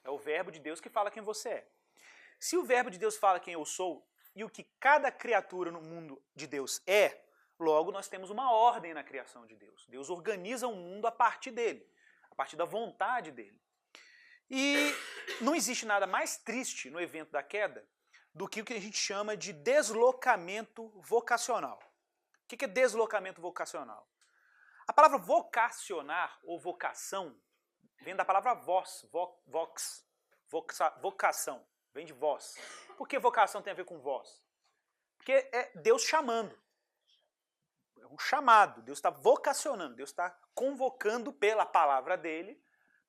É o verbo de Deus que fala quem você é. Se o verbo de Deus fala quem eu sou e o que cada criatura no mundo de Deus é, logo nós temos uma ordem na criação de Deus. Deus organiza o mundo a partir dele, a partir da vontade dele. E não existe nada mais triste no evento da queda do que o que a gente chama de deslocamento vocacional. O que é deslocamento vocacional? A palavra vocacionar ou vocação vem da palavra vox, vocação, vem de voz. Por que vocação tem a ver com voz? Porque é Deus chamando. É um chamado, Deus está vocacionando, Deus está convocando pela palavra dele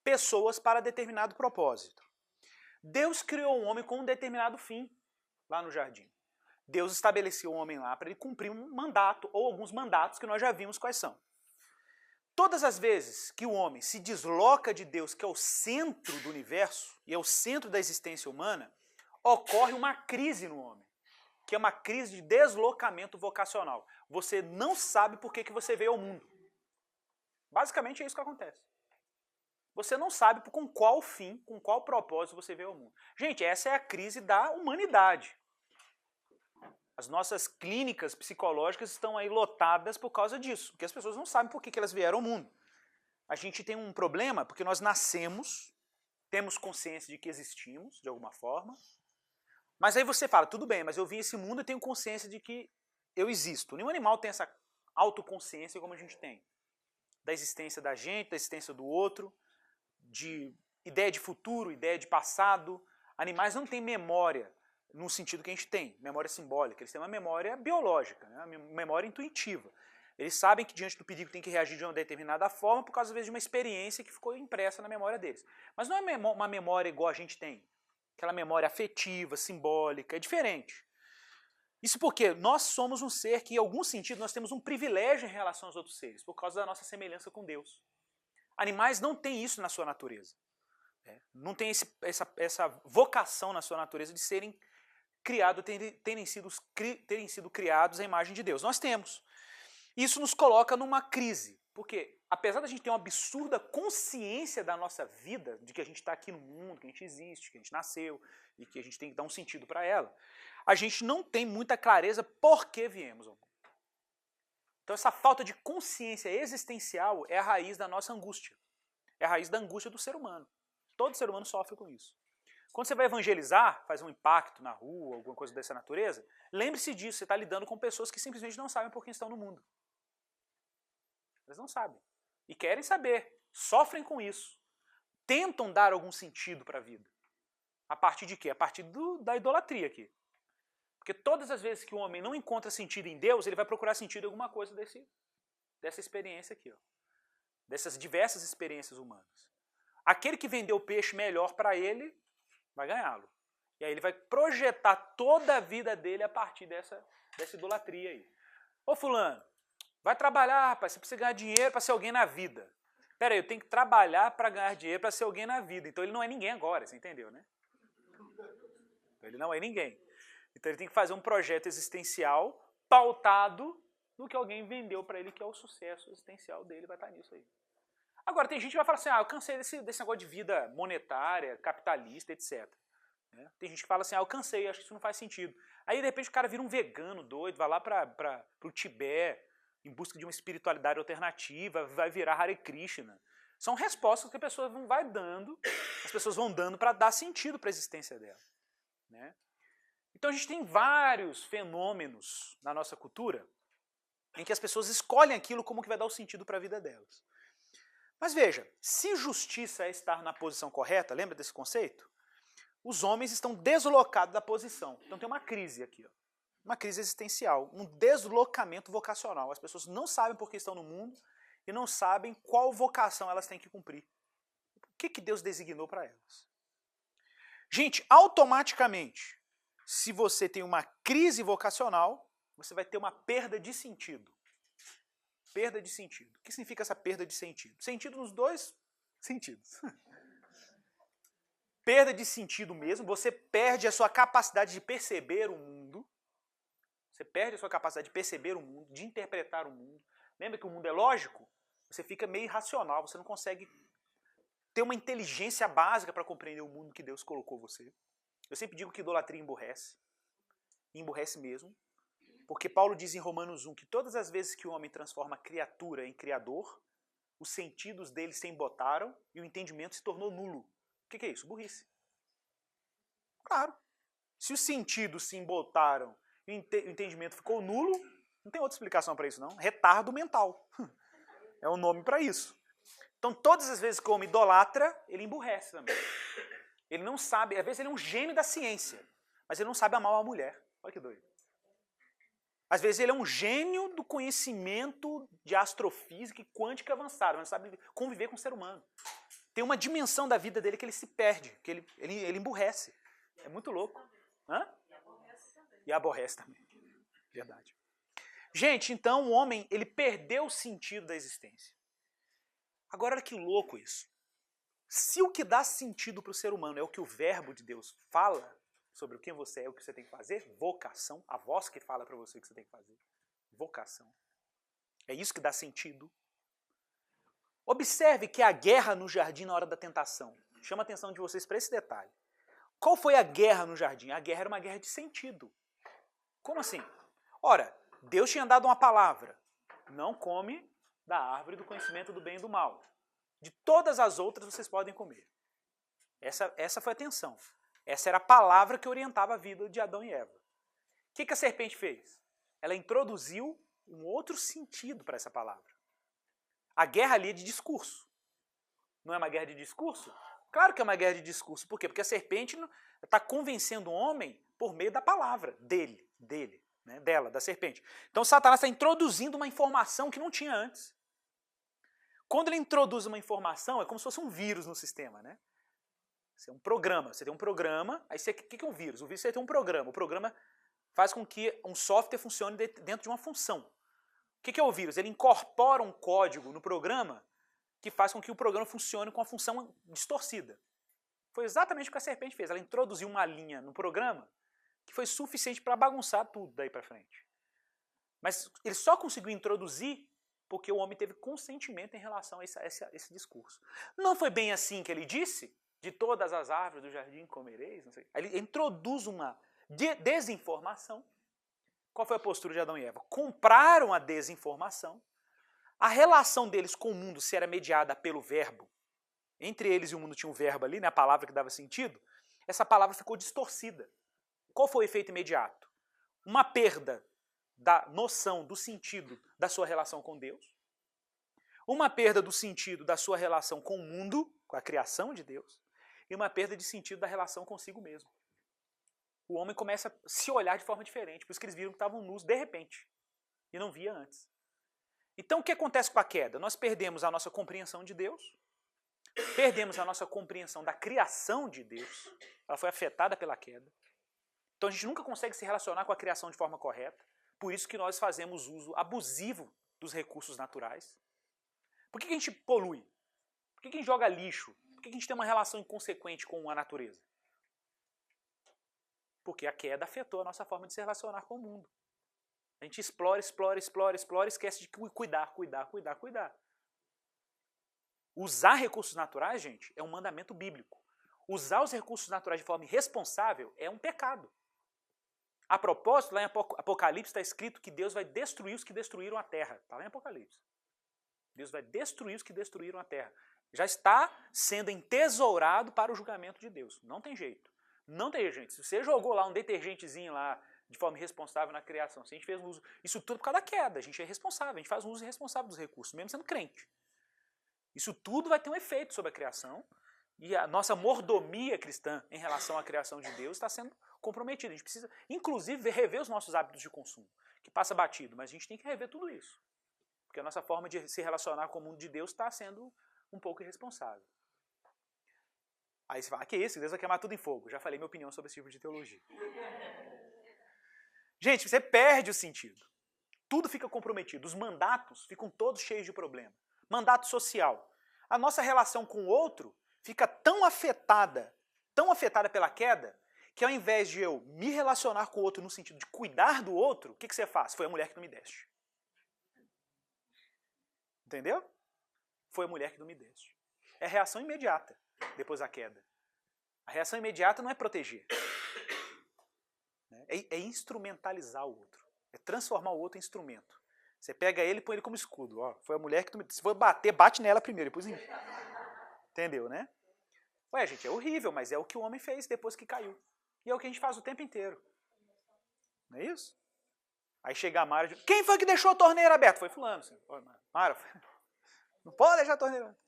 pessoas para determinado propósito. Deus criou o homem com um determinado fim lá no jardim. Deus estabeleceu o homem lá para ele cumprir um mandato ou alguns mandatos que nós já vimos quais são. Todas as vezes que o homem se desloca de Deus, que é o centro do universo e é o centro da existência humana, ocorre uma crise no homem, que é uma crise de deslocamento vocacional. Você não sabe por que você veio ao mundo. Basicamente é isso que acontece. Você não sabe com qual fim, com qual propósito você veio ao mundo. Gente, essa é a crise da humanidade. As nossas clínicas psicológicas estão aí lotadas por causa disso, porque as pessoas não sabem por que elas vieram ao mundo. A gente tem um problema porque nós nascemos, temos consciência de que existimos, de alguma forma, mas aí você fala, tudo bem, mas eu vim a esse mundo e tenho consciência de que eu existo. Nenhum animal tem essa autoconsciência como a gente tem. Da existência da gente, da existência do outro, de ideia de futuro, ideia de passado. Animais não têm memória no sentido que a gente tem, memória simbólica. Eles têm uma memória biológica, né? Uma memória intuitiva. Eles sabem que diante do perigo tem que reagir de uma determinada forma por causa, às vezes, de uma experiência que ficou impressa na memória deles. Mas não é uma memória igual a gente tem. Aquela memória afetiva, simbólica, é diferente. Isso porque nós somos um ser que, em algum sentido, nós temos um privilégio em relação aos outros seres, por causa da nossa semelhança com Deus. Animais não têm isso na sua natureza. Não tem essa vocação na sua natureza de serem criados, terem sido criados à imagem de Deus. Nós temos. Isso nos coloca numa crise, porque apesar da gente ter uma absurda consciência da nossa vida, de que a gente está aqui no mundo, que a gente existe, que a gente nasceu e que a gente tem que dar um sentido para ela, a gente não tem muita clareza por que viemos ao mundo. Então essa falta de consciência existencial é a raiz da nossa angústia. É a raiz da angústia do ser humano. Todo ser humano sofre com isso. Quando você vai evangelizar, fazer um impacto na rua, alguma coisa dessa natureza, lembre-se disso, você está lidando com pessoas que simplesmente não sabem por que estão no mundo. Eles não sabem. E querem saber, sofrem com isso. Tentam dar algum sentido para a vida. A partir de quê? A partir da idolatria aqui. Porque todas as vezes que o homem não encontra sentido em Deus, ele vai procurar sentido em alguma coisa dessa experiência aqui. Ó. Dessas diversas experiências humanas. Aquele que vendeu o peixe melhor para ele, vai ganhá-lo. E aí ele vai projetar toda a vida dele a partir dessa idolatria aí. Ô fulano, vai trabalhar, rapaz, você precisa ganhar dinheiro para ser alguém na vida. Pera aí, eu tenho que trabalhar para ganhar dinheiro para ser alguém na vida. Então ele não é ninguém agora, você entendeu, né? Então ele não é ninguém. Então ele tem que fazer um projeto existencial pautado no que alguém vendeu para ele, que é o sucesso existencial dele, vai estar nisso aí. Agora, tem gente que vai falar assim, eu cansei desse negócio de vida monetária, capitalista, etc. Tem gente que fala assim, eu cansei, acho que isso não faz sentido. Aí, de repente, o cara vira um vegano doido, vai lá para o Tibete, em busca de uma espiritualidade alternativa, vai virar Hare Krishna. São respostas que a pessoa vai dando, as pessoas vão dando para dar sentido para a existência dela. Né? Então, a gente tem vários fenômenos na nossa cultura em que as pessoas escolhem aquilo como que vai dar o sentido para a vida delas. Mas veja, se justiça é estar na posição correta, lembra desse conceito? Os homens estão deslocados da posição. Então tem uma crise aqui, ó. Uma crise existencial, um deslocamento vocacional. As pessoas não sabem por que estão no mundo e não sabem qual vocação elas têm que cumprir. O que Deus designou para elas? Gente, automaticamente, se você tem uma crise vocacional, você vai ter uma perda de sentido. Perda de sentido. O que significa essa perda de sentido? Sentido nos dois sentidos. Perda de sentido mesmo, você perde a sua capacidade de perceber o mundo. Você perde a sua capacidade de perceber o mundo, de interpretar o mundo. Lembra que o mundo é lógico? Você fica meio irracional, você não consegue ter uma inteligência básica para compreender o mundo que Deus colocou você. Eu sempre digo que idolatria emburrece. Emburrece mesmo. Porque Paulo diz em Romanos 1 que todas as vezes que o homem transforma a criatura em criador, os sentidos dele se embotaram e o entendimento se tornou nulo. O que é isso? Burrice. Claro. Se os sentidos se embotaram e o entendimento ficou nulo, não tem outra explicação para isso não. Retardo mental. É o nome para isso. Então todas as vezes que o homem idolatra, ele emburrece também. Ele não sabe, às vezes ele é um gênio da ciência, mas ele não sabe amar uma mulher. Olha que doido. Às vezes ele é um gênio do conhecimento de astrofísica e quântica avançada, mas não sabe conviver com o ser humano. Tem uma dimensão da vida dele que ele se perde, que ele emburrece. É muito louco. Hã? E aborrece também. Verdade. Gente, então o homem, ele perdeu o sentido da existência. Agora, olha que louco isso. Se o que dá sentido para o ser humano é o que o verbo de Deus fala sobre o que você é, o que você tem que fazer, vocação, a voz que fala para você o que você tem que fazer, vocação. É isso que dá sentido. Observe que a guerra no jardim na hora da tentação. Chama a atenção de vocês para esse detalhe. Qual foi a guerra no jardim? A guerra era uma guerra de sentido. Como assim? Ora, Deus tinha dado uma palavra. Não come da árvore do conhecimento do bem e do mal. De todas as outras vocês podem comer. Essa foi a tensão. Essa era a palavra que orientava a vida de Adão e Eva. O que a serpente fez? Ela introduziu um outro sentido para essa palavra. A guerra ali é de discurso. Não é uma guerra de discurso? Claro que é uma guerra de discurso. Por quê? Porque a serpente está convencendo o homem por meio da palavra dele, né, dela, da serpente. Então Satanás está introduzindo uma informação que não tinha antes. Quando ele introduz uma informação, é como se fosse um vírus no sistema, né? Isso é um programa. Você tem um programa, aí o que é um vírus? O vírus você tem um programa. O programa faz com que um software funcione dentro de uma função. O que é o vírus? Ele incorpora um código no programa que faz com que o programa funcione com a função distorcida. Foi exatamente o que a serpente fez. Ela introduziu uma linha no programa que foi suficiente para bagunçar tudo daí para frente. Mas ele só conseguiu introduzir porque o homem teve consentimento em relação a esse discurso. Não foi bem assim que ele disse? De todas as árvores do jardim comereis? Não sei. Ele introduz uma desinformação. Qual foi a postura de Adão e Eva? Compraram a desinformação. A relação deles com o mundo, se era mediada pelo verbo, entre eles e o mundo tinha um verbo ali, né, a palavra que dava sentido, essa palavra ficou distorcida. Qual foi o efeito imediato? Uma perda da noção, do sentido da sua relação com Deus, uma perda do sentido da sua relação com o mundo, com a criação de Deus, e uma perda de sentido da relação consigo mesmo. O homem começa a se olhar de forma diferente, por isso que eles viram que estavam nus de repente, e não via antes. Então o que acontece com a queda? Nós perdemos a nossa compreensão de Deus, perdemos a nossa compreensão da criação de Deus, ela foi afetada pela queda. Então a gente nunca consegue se relacionar com a criação de forma correta, por isso que nós fazemos uso abusivo dos recursos naturais. Por que a gente polui? Por que a gente joga lixo? Por que a gente tem uma relação inconsequente com a natureza? Porque a queda afetou a nossa forma de se relacionar com o mundo. A gente explora, esquece de cuidar. Usar recursos naturais, gente, é um mandamento bíblico. Usar os recursos naturais de forma irresponsável é um pecado. A propósito, lá em Apocalipse está escrito que Deus vai destruir os que destruíram a terra. Está lá em Apocalipse. Deus vai destruir os que destruíram a terra. Já está sendo entesourado para o julgamento de Deus. Não tem jeito. Não tem jeito. Se você jogou lá um detergentezinho lá de forma irresponsável na criação, se a gente fez um uso... Isso tudo por causa da queda. A gente é irresponsável. A gente faz um uso irresponsável dos recursos, mesmo sendo crente. Isso tudo vai ter um efeito sobre a criação. E a nossa mordomia cristã em relação à criação de Deus está sendo comprometida. A gente precisa, inclusive, rever os nossos hábitos de consumo, que passa batido, mas a gente tem que rever tudo isso. Porque a nossa forma de se relacionar com o mundo de Deus está sendo um pouco irresponsável. Aí você fala, que isso? Deus vai queimar tudo em fogo. Já falei minha opinião sobre esse tipo de teologia. Gente, você perde o sentido. Tudo fica comprometido. Os mandatos ficam todos cheios de problema. Mandato social. A nossa relação com o outro fica tão afetada pela queda, que ao invés de eu me relacionar com o outro no sentido de cuidar do outro, o que você faz? Foi a mulher que não me deste. Entendeu? Foi a mulher que não me deste. é reação imediata depois da queda. A reação imediata não é proteger. É instrumentalizar o outro. É transformar o outro em instrumento. Você pega ele e põe ele como escudo. Ó, foi a mulher que tu me... Se for bater, bate nela primeiro. Depois... Entendeu, né? Ué, gente, é horrível, mas é o que o homem fez depois que caiu. E é o que a gente faz o tempo inteiro. Não é isso? Aí chega a Mara e diz, quem foi que deixou a torneira aberta? Foi fulano. Assim. Mara, não pode deixar a torneira aberta.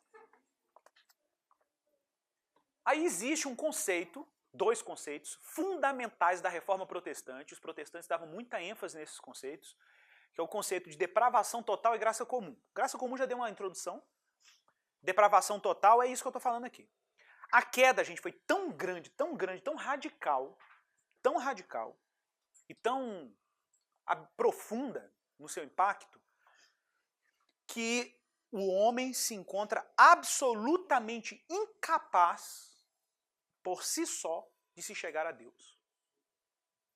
Aí existe um conceito, dois conceitos fundamentais da reforma protestante. Os protestantes davam muita ênfase nesses conceitos, que é o conceito de depravação total e graça comum. Graça comum já deu uma introdução. Depravação total é isso que eu estou falando aqui. A queda, gente, foi tão grande, tão radical e tão profunda no seu impacto, que o homem se encontra absolutamente incapaz, por si só, de se chegar a Deus.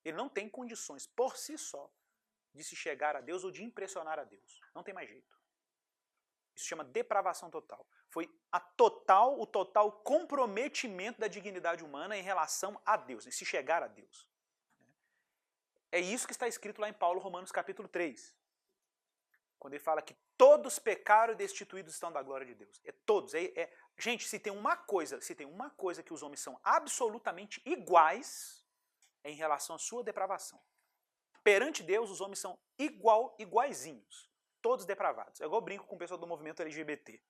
Ele não tem condições, por si só, de se chegar a Deus ou de impressionar a Deus. Não tem mais jeito. Isso chama depravação total. Foi o total comprometimento da dignidade humana em relação a Deus, em se chegar a Deus. É isso que está escrito lá em Paulo, Romanos capítulo 3. Quando ele fala que todos pecaram e destituídos estão da glória de Deus. É todos. Gente, se tem uma coisa que os homens são absolutamente iguais, é em relação à sua depravação. Perante Deus, os homens são iguaizinhos. Todos depravados. É igual eu brinco com o pessoal do movimento LGBT.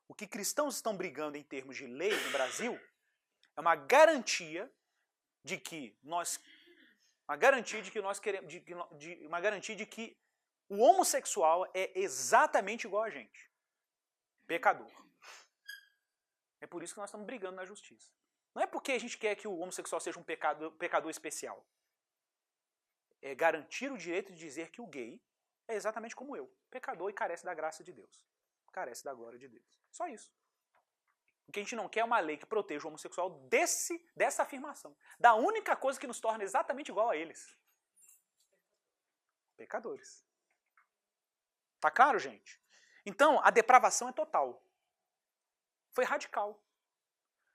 O que cristãos estão brigando em termos de lei no Brasil é uma garantia de que o homossexual é exatamente igual a gente. Pecador. É por isso que nós estamos brigando na justiça. Não é porque a gente quer que o homossexual seja um pecador especial. É garantir o direito de dizer que o gay é exatamente como eu. Pecador e carece da graça de Deus. Carece da glória de Deus. Só isso. O que a gente não quer é uma lei que proteja o homossexual dessa afirmação. Da única coisa que nos torna exatamente igual a eles. Pecadores. Tá claro, gente? Então, a depravação é total. Foi radical.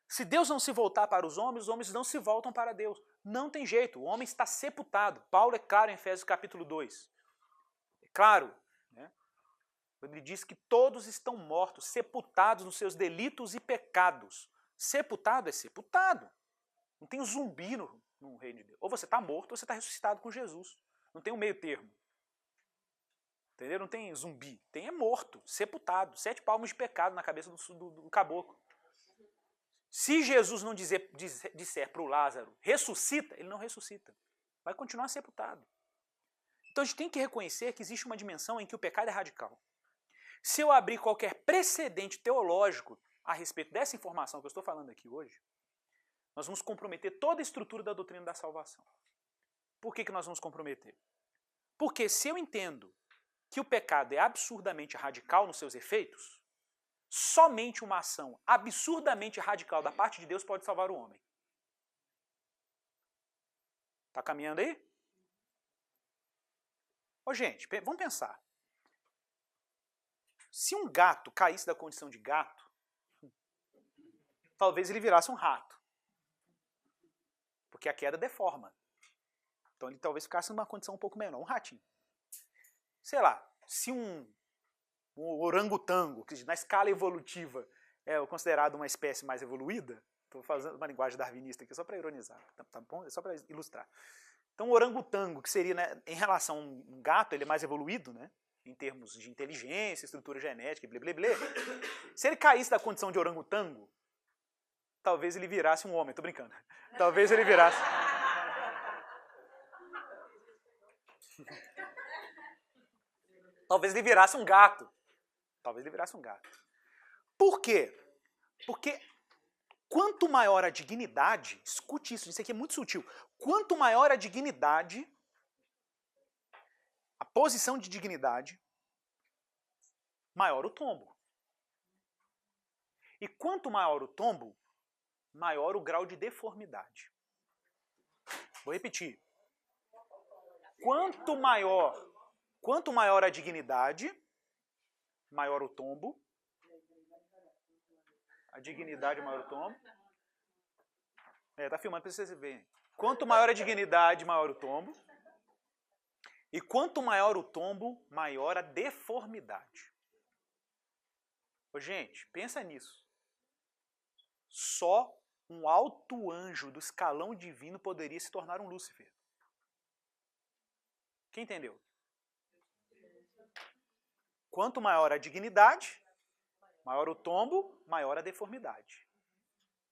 Se Deus não se voltar para os homens não se voltam para Deus. Não tem jeito, o homem está sepultado. Paulo é claro em Efésios capítulo 2. É claro, né? Ele diz que todos estão mortos, sepultados nos seus delitos e pecados. Sepultado é sepultado. Não tem zumbi no reino de Deus. Ou você está morto ou você está ressuscitado com Jesus. Não tem um meio termo. Entendeu? Não tem zumbi. Tem morto, sepultado. 7 palmos de pecado na cabeça do caboclo. Se Jesus não disser para o Lázaro, ressuscita, ele não ressuscita. Vai continuar sepultado. Então a gente tem que reconhecer que existe uma dimensão em que o pecado é radical. Se eu abrir qualquer precedente teológico a respeito dessa informação que eu estou falando aqui hoje, nós vamos comprometer toda a estrutura da doutrina da salvação. Por que nós vamos comprometer? Porque se eu entendo que o pecado é absurdamente radical nos seus efeitos, somente uma ação absurdamente radical da parte de Deus pode salvar o homem. Está caminhando aí? Ô, gente, vamos pensar. Se um gato caísse da condição de gato, talvez ele virasse um rato. Porque a queda deforma. Então ele talvez ficasse numa condição um pouco menor, um ratinho. Sei lá, se um orangotango, que na escala evolutiva é considerado uma espécie mais evoluída, estou fazendo uma linguagem darwinista aqui só para ironizar, tá bom? É só para ilustrar. Então o orangotango, que seria, né, em relação a um gato, ele é mais evoluído, né, em termos de inteligência, estrutura genética, blá, blá, blá. Se ele caísse da condição de orangotango, talvez ele virasse um homem, estou brincando. Talvez ele virasse... Talvez ele virasse um gato. Talvez ele virasse um gato. Por quê? Porque quanto maior a dignidade, escute isso aqui é muito sutil, quanto maior a dignidade, a posição de dignidade, maior o tombo. E quanto maior o tombo, maior o grau de deformidade. Vou repetir. Quanto maior a dignidade, maior o tombo. A dignidade, maior o tombo. Tá filmando para vocês verem. Quanto maior a dignidade, maior o tombo. E quanto maior o tombo, maior a deformidade. Ô, gente, pensa nisso. Só um alto anjo do escalão divino poderia se tornar um Lúcifer. Quem entendeu? Quanto maior a dignidade, maior o tombo, maior a deformidade.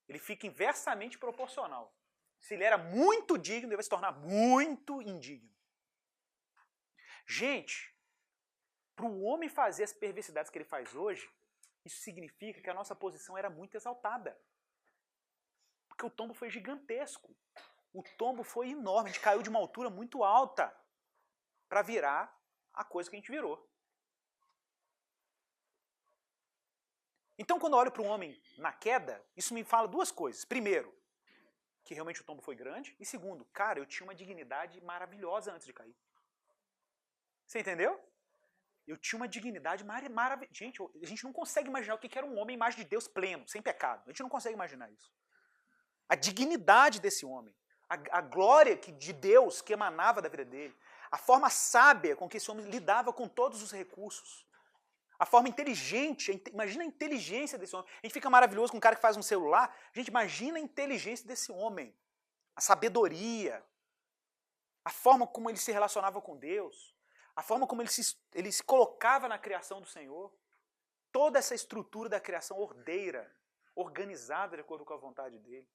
Ele fica inversamente proporcional. Se ele era muito digno, ele vai se tornar muito indigno. Gente, para o homem fazer as perversidades que ele faz hoje, isso significa que a nossa posição era muito exaltada. Porque o tombo foi gigantesco. O tombo foi enorme. A gente caiu de uma altura muito alta para virar a coisa que a gente virou. Então, quando eu olho para um homem na queda, isso me fala duas coisas. Primeiro, que realmente o tombo foi grande. E segundo, cara, eu tinha uma dignidade maravilhosa antes de cair. Você entendeu? Eu tinha uma dignidade maravilhosa. Gente, a gente não consegue imaginar o que era um homem, imagem de Deus pleno, sem pecado. A gente não consegue imaginar isso. A dignidade desse homem, a glória de Deus que emanava da vida dele, a forma sábia com que esse homem lidava com todos os recursos, a forma inteligente, imagina a inteligência desse homem. A gente fica maravilhoso com um cara que faz um celular, a gente imagina a inteligência desse homem, a sabedoria, a forma como ele se relacionava com Deus, a forma como ele se colocava na criação do Senhor, toda essa estrutura da criação ordeira, organizada de acordo com a vontade dele,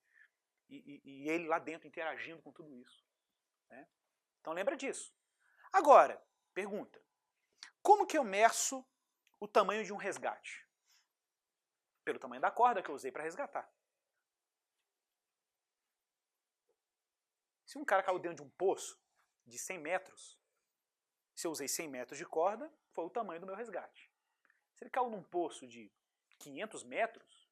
e ele lá dentro interagindo com tudo isso. Né? Então lembra disso. Agora, pergunta, como que eu meço o tamanho de um resgate? Pelo tamanho da corda que eu usei para resgatar. Se um cara caiu dentro de um poço de 100 metros, se eu usei 100 metros de corda, foi o tamanho do meu resgate. Se ele caiu num poço de 500 metros,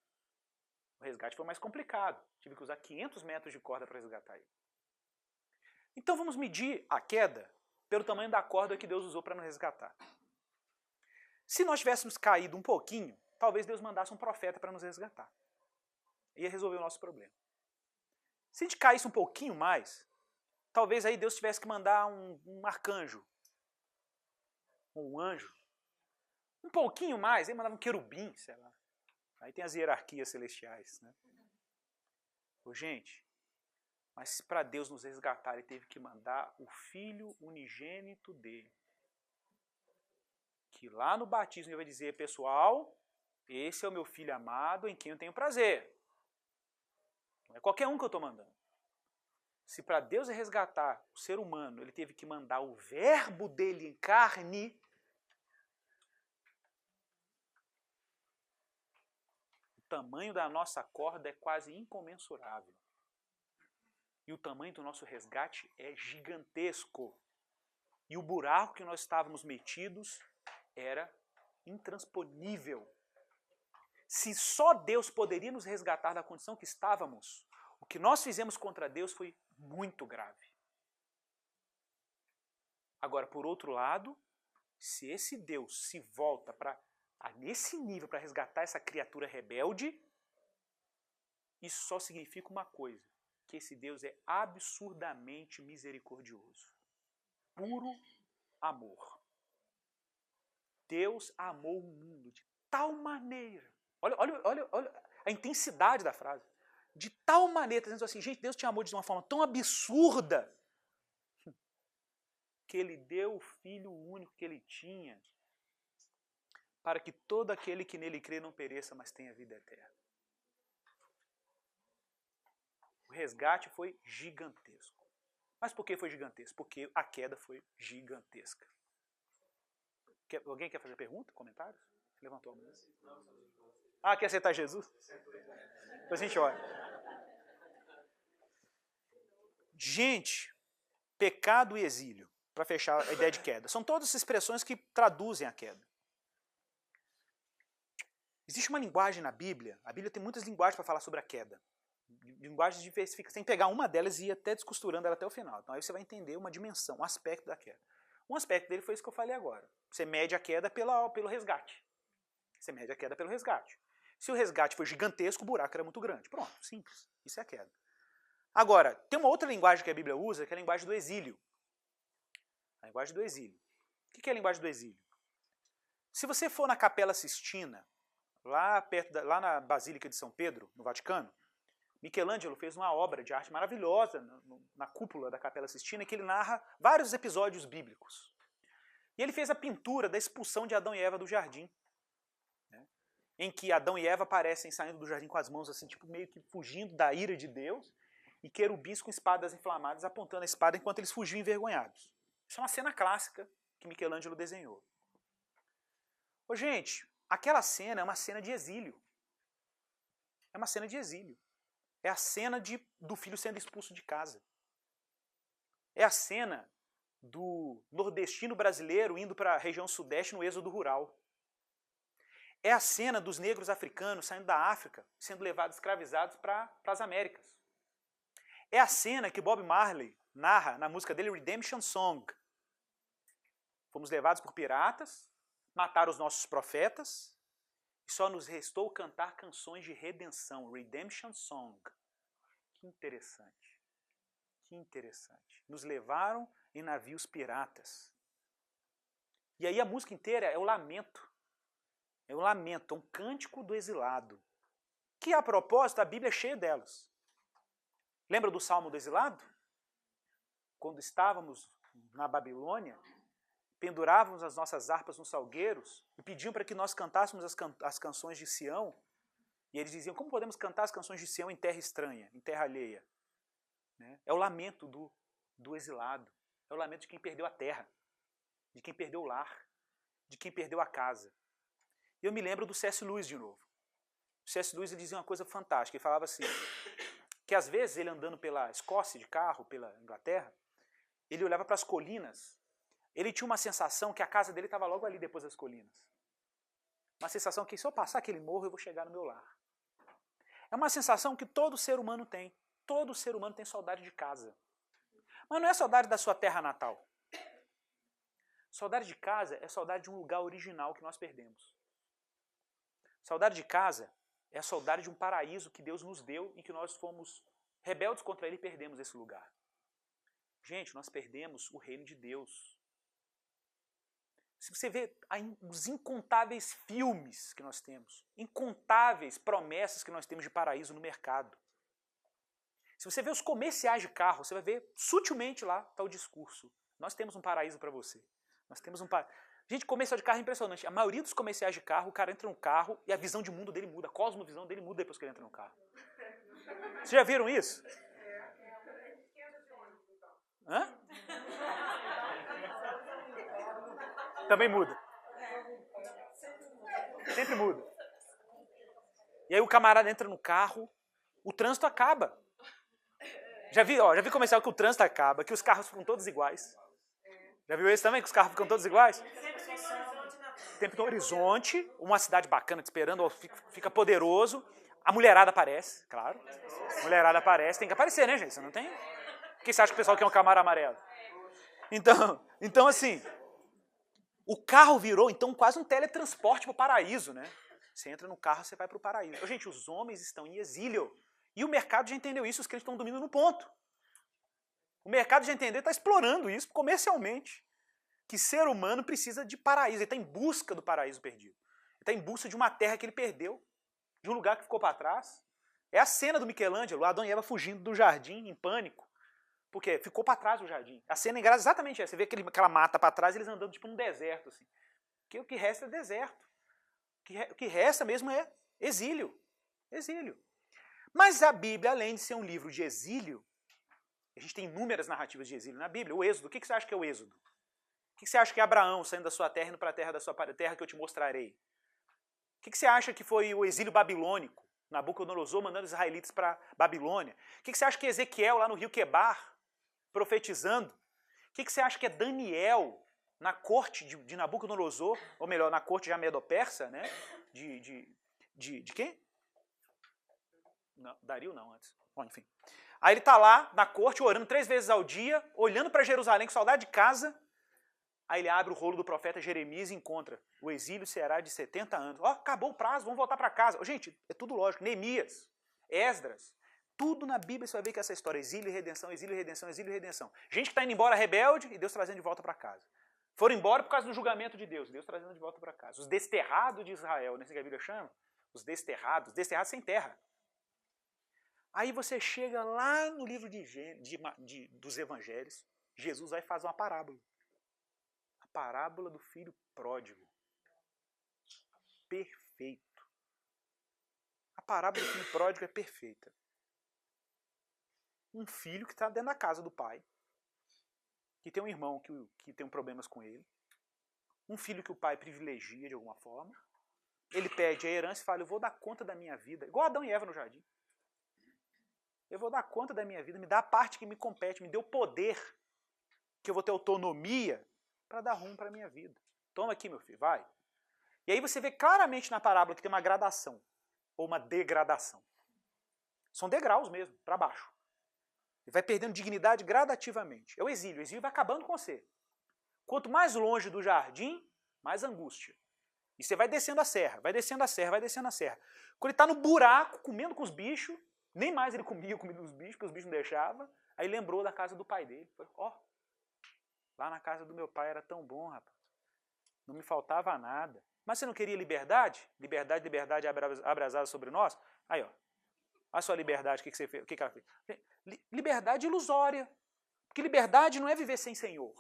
o resgate foi mais complicado. Tive que usar 500 metros de corda para resgatar ele. Então vamos medir a queda pelo tamanho da corda que Deus usou para nos resgatar. Se nós tivéssemos caído um pouquinho, talvez Deus mandasse um profeta para nos resgatar. Ia resolver o nosso problema. Se a gente caísse um pouquinho mais, talvez aí Deus tivesse que mandar um arcanjo, ou um anjo. Um pouquinho mais, aí mandava um querubim, sei lá. Aí tem as hierarquias celestiais. Né? Gente, mas se para Deus nos resgatar, ele teve que mandar o Filho unigênito dele. Que lá no batismo ele vai dizer, pessoal, esse é o meu filho amado em quem eu tenho prazer. Não é qualquer um que eu estou mandando. Se para Deus resgatar o ser humano, ele teve que mandar o verbo dele em carne, o tamanho da nossa corda é quase incomensurável. E o tamanho do nosso resgate é gigantesco. E o buraco que nós estávamos metidos era intransponível. Se só Deus poderia nos resgatar da condição que estávamos, o que nós fizemos contra Deus foi muito grave. Agora, por outro lado, se esse Deus se volta nesse nível para resgatar essa criatura rebelde, isso só significa uma coisa, que esse Deus é absurdamente misericordioso. Puro amor. Deus amou o mundo de tal maneira. Olha a intensidade da frase. De tal maneira, dizendo assim, gente, Deus te amou de uma forma tão absurda que ele deu o Filho único que ele tinha para que todo aquele que nele crê não pereça, mas tenha vida eterna. O resgate foi gigantesco. Mas por que foi gigantesco? Porque a queda foi gigantesca. Alguém quer fazer pergunta? Comentários? Levantou a mão. Quer aceitar Jesus? Depois a gente olha. Gente, pecado e exílio, para fechar a ideia de queda. São todas expressões que traduzem a queda. Existe uma linguagem na Bíblia, a Bíblia tem muitas linguagens para falar sobre a queda. Linguagens diversificadas, você tem que pegar uma delas e ir até descosturando ela até o final. Então aí você vai entender uma dimensão, um aspecto da queda. Um aspecto dele foi isso que eu falei agora. Você mede a queda pelo resgate. Você mede a queda pelo resgate. Se o resgate foi gigantesco, o buraco era muito grande. Pronto, simples. Isso é a queda. Agora, tem uma outra linguagem que a Bíblia usa, que é a linguagem do exílio. A linguagem do exílio. O que é a linguagem do exílio? Se você for na Capela Sistina, lá na Basílica de São Pedro, no Vaticano, Michelangelo fez uma obra de arte maravilhosa na cúpula da Capela Sistina, que ele narra vários episódios bíblicos. E ele fez a pintura da expulsão de Adão e Eva do jardim, né, em que Adão e Eva aparecem saindo do jardim com as mãos assim, tipo meio que fugindo da ira de Deus, e querubins com espadas inflamadas apontando a espada enquanto eles fugiam envergonhados. Isso é uma cena clássica que Michelangelo desenhou. Ô, gente, aquela cena é uma cena de exílio. É uma cena de exílio. É a cena do filho sendo expulso de casa. É a cena do nordestino brasileiro indo para a região sudeste no êxodo rural. É a cena dos negros africanos saindo da África, sendo levados escravizados para as Américas. É a cena que Bob Marley narra na música dele, Redemption Song. Fomos levados por piratas, mataram os nossos profetas, e só nos restou cantar canções de redenção, Redemption Song. Que interessante. Que interessante. Nos levaram em navios piratas. E aí a música inteira é o lamento. É um lamento, é um cântico do exilado. Que, a propósito, a Bíblia é cheia delas. Lembra do Salmo do Exilado? Quando estávamos na Babilônia, pendurávamos as nossas harpas nos salgueiros e pediam para que nós cantássemos as canções de Sião. E eles diziam, como podemos cantar as canções de Sião em terra estranha, em terra alheia? Né? É o lamento do exilado. É o lamento de quem perdeu a terra, de quem perdeu o lar, de quem perdeu a casa. E eu me lembro do C.S. Lewis de novo. O C.S. Lewis ele dizia uma coisa fantástica. Ele falava assim, que às vezes ele andando pela Escócia de carro, pela Inglaterra, ele olhava para as colinas, ele tinha uma sensação que a casa dele estava logo ali depois das colinas. Uma sensação que se eu passar aquele morro eu vou chegar no meu lar. É uma sensação que todo ser humano tem. Todo ser humano tem saudade de casa. Mas não é saudade da sua terra natal. Saudade de casa é saudade de um lugar original que nós perdemos. Saudade de casa é a saudade de um paraíso que Deus nos deu e que nós fomos rebeldes contra ele e perdemos esse lugar. Gente, nós perdemos o reino de Deus. Se você vê os incontáveis filmes que nós temos, incontáveis promessas que nós temos de paraíso no mercado. Se você vê os comerciais de carro, você vai ver sutilmente lá está o discurso. Nós temos um paraíso para você. Nós temos um paraíso. Gente, comercial de carro é impressionante. A maioria dos comerciais de carro, o cara entra no carro e a visão de mundo dele muda. A cosmovisão dele muda depois que ele entra no carro. Vocês já viram isso? Hã? Também muda. Sempre muda. E aí o camarada entra no carro, o trânsito acaba. Já vi comercial que o trânsito acaba, que os carros ficam todos iguais. Já viu esse também, que os carros ficam todos iguais? Tempo no horizonte, uma cidade bacana te esperando, fica poderoso. A mulherada aparece, claro. A mulherada aparece, tem que aparecer, né, gente? Você não tem? Por que você acha que o pessoal quer um Camaro amarelo? Então assim, o carro virou então quase um teletransporte para o paraíso, né? Você entra no carro, você vai para o paraíso. Gente, os homens estão em exílio. E o mercado já entendeu isso, os crentes estão dormindo no ponto. O mercado já entendeu, está explorando isso comercialmente. Que ser humano precisa de paraíso, ele está em busca do paraíso perdido. Ele está em busca de uma terra que ele perdeu, de um lugar que ficou para trás. É a cena do Michelangelo, Adão e Eva fugindo do jardim em pânico. Porque ficou para trás o jardim. A cena é exatamente essa. Você vê aquela mata para trás, eles andando tipo num deserto. Assim. Porque o que resta é deserto. O que resta mesmo é exílio. Exílio. Mas a Bíblia, além de ser um livro de exílio, a gente tem inúmeras narrativas de exílio na Bíblia. O Êxodo, o que você acha que é o Êxodo? O que você acha que é Abraão saindo da sua terra indo para a terra da sua terra que eu te mostrarei? O que você acha que foi o exílio babilônico? Nabucodonosor mandando os israelitas para Babilônia. O que você acha que é Ezequiel lá no rio Quebar, profetizando? O que você acha que é Daniel na corte de Nabucodonosor, ou melhor, na corte de Medo-Persa, né? De quem? Não, Dario não, antes. Bom, enfim. Aí ele está lá na corte orando 3 vezes ao dia, olhando para Jerusalém com saudade de casa, Aí ele abre o rolo do profeta Jeremias e encontra: o exílio será de 70 anos. Ó, acabou o prazo, vamos voltar para casa. Gente, é tudo lógico. Neemias, Esdras, tudo na Bíblia você vai ver que essa história, exílio e redenção, exílio e redenção, exílio e redenção. Gente que está indo embora rebelde e Deus trazendo de volta para casa. Foram embora por causa do julgamento de Deus, Deus trazendo de volta para casa. Os desterrados de Israel, nesse que a Bíblia chama, os desterrados sem terra. Aí você chega lá no livro dos evangelhos, Jesus vai fazer uma parábola. A parábola do filho pródigo. Perfeito. A parábola do filho pródigo é perfeita. Um filho que está dentro da casa do pai, que tem um irmão que tem problemas com ele, um filho que o pai privilegia de alguma forma, ele pede a herança e fala: eu vou dar conta da minha vida, igual Adão e Eva no jardim. Eu vou dar conta da minha vida, me dá a parte que me compete, me dê o poder, que eu vou ter autonomia para dar rumo para a minha vida. Toma aqui, meu filho, vai. E aí você vê claramente na parábola que tem uma gradação, ou uma degradação. São degraus mesmo, para baixo. Ele vai perdendo dignidade gradativamente. É o exílio vai acabando com você. Quanto mais longe do jardim, mais angústia. E você vai descendo a serra, vai descendo a serra, vai descendo a serra. Quando ele está no buraco, comendo com os bichos, nem mais ele comia comida dos bichos, porque os bichos não deixavam, aí lembrou da casa do pai dele. Falou: ó, lá na casa do meu pai era tão bom, rapaz. Não me faltava nada. Mas você não queria liberdade? Liberdade abrasada sobre nós? Aí, ó. A sua liberdade, o que você fez? O que ela fez? Liberdade ilusória. Porque liberdade não é viver sem Senhor.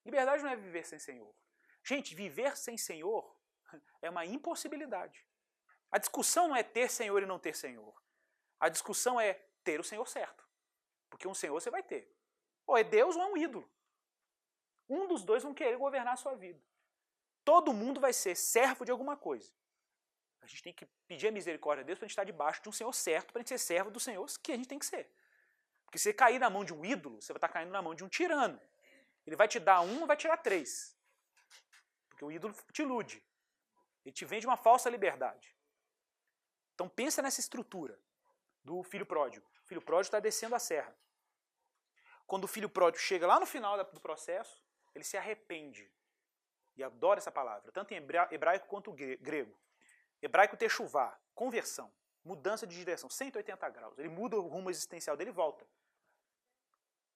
Liberdade não é viver sem Senhor. Gente, viver sem Senhor é uma impossibilidade. A discussão não é ter Senhor e não ter Senhor. A discussão é ter o Senhor certo. Porque um Senhor você vai ter. Ou é Deus ou é um ídolo. Um dos dois vão querer governar a sua vida. Todo mundo vai ser servo de alguma coisa. A gente tem que pedir a misericórdia de Deus para a gente estar debaixo de um Senhor certo, para a gente ser servo do Senhor que a gente tem que ser. Porque se você cair na mão de um ídolo, você vai estar caindo na mão de um tirano. Ele vai te dar um, vai tirar três. Porque o ídolo te ilude. Ele te vende uma falsa liberdade. Então pensa nessa estrutura do filho pródigo. O filho pródigo está descendo a serra. Quando o filho pródigo chega lá no final do processo, ele se arrepende. E adoro essa palavra, tanto em hebraico quanto grego. Hebraico techuvá, conversão, mudança de direção, 180 graus. Ele muda o rumo existencial dele e volta.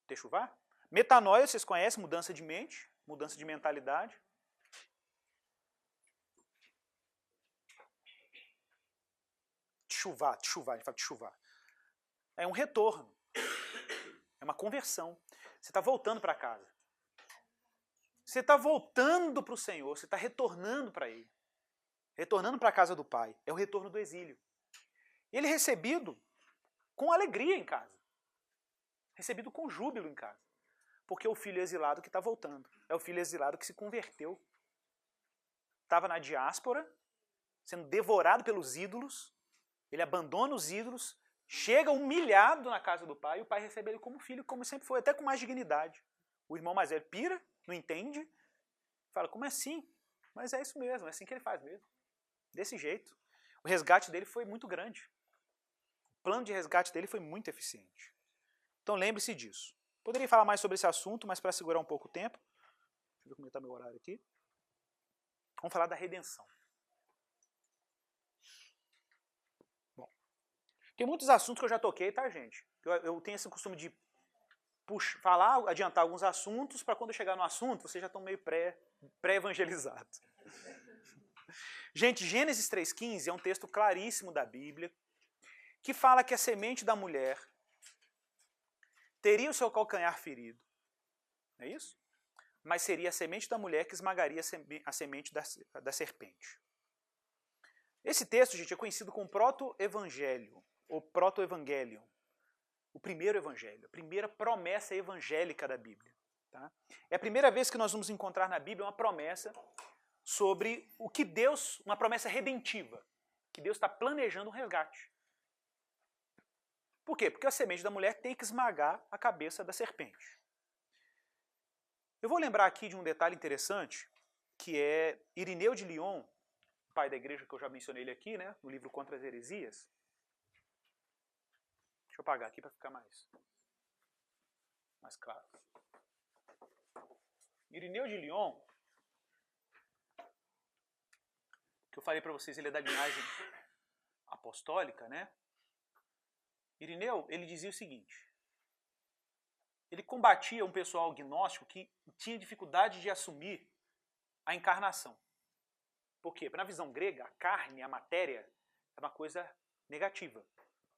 Techuvá. Metanoia, vocês conhecem, mudança de mente, mudança de mentalidade. Techuvá, a gente fala techuvá. É um retorno. É uma conversão. Você está voltando para casa. Você está voltando para o Senhor, você está retornando para Ele. Retornando para a casa do Pai. É o retorno do exílio. Ele é recebido com alegria em casa. Recebido com júbilo em casa. Porque é o filho exilado que está voltando. É o filho exilado que se converteu. Estava na diáspora, sendo devorado pelos ídolos. Ele abandona os ídolos, chega humilhado na casa do pai, e o pai recebe ele como filho, como sempre foi, até com mais dignidade. O irmão mais velho pira, não entende, fala: como é assim? Mas é isso mesmo, é assim que ele faz mesmo. Desse jeito. O resgate dele foi muito grande. O plano de resgate dele foi muito eficiente. Então lembre-se disso. Poderia falar mais sobre esse assunto, mas para segurar um pouco o tempo, deixa eu ver como está meu horário aqui. Vamos falar da redenção. Bom, tem muitos assuntos que eu já toquei, tá, gente? Eu tenho esse costume de falar, adiantar alguns assuntos, para quando eu chegar no assunto, vocês já estão meio pré-evangelizados. Gente, Gênesis 3,15 é um texto claríssimo da Bíblia, que fala que a semente da mulher teria o seu calcanhar ferido. Não é isso? Mas seria a semente da mulher que esmagaria a semente da serpente. Esse texto, gente, é conhecido como proto-evangelho, ou proto-evangelion. O primeiro evangelho, a primeira promessa evangélica da Bíblia. Tá? É a primeira vez que nós vamos encontrar na Bíblia uma promessa sobre o que Deus, uma promessa redentiva, que Deus está planejando um resgate. Por quê? Porque a semente da mulher tem que esmagar a cabeça da serpente. Eu vou lembrar aqui de um detalhe interessante, que é Irineu de Lyon, pai da igreja que eu já mencionei ele aqui, né, no livro Contra as Heresias. Deixa eu apagar aqui para ficar mais claro. Irineu de Lyon, que eu falei para vocês, ele é da linhagem apostólica, né? Irineu, ele dizia o seguinte, ele combatia um pessoal gnóstico que tinha dificuldade de assumir a encarnação. Por quê? Porque na visão grega, a carne, a matéria, é uma coisa negativa.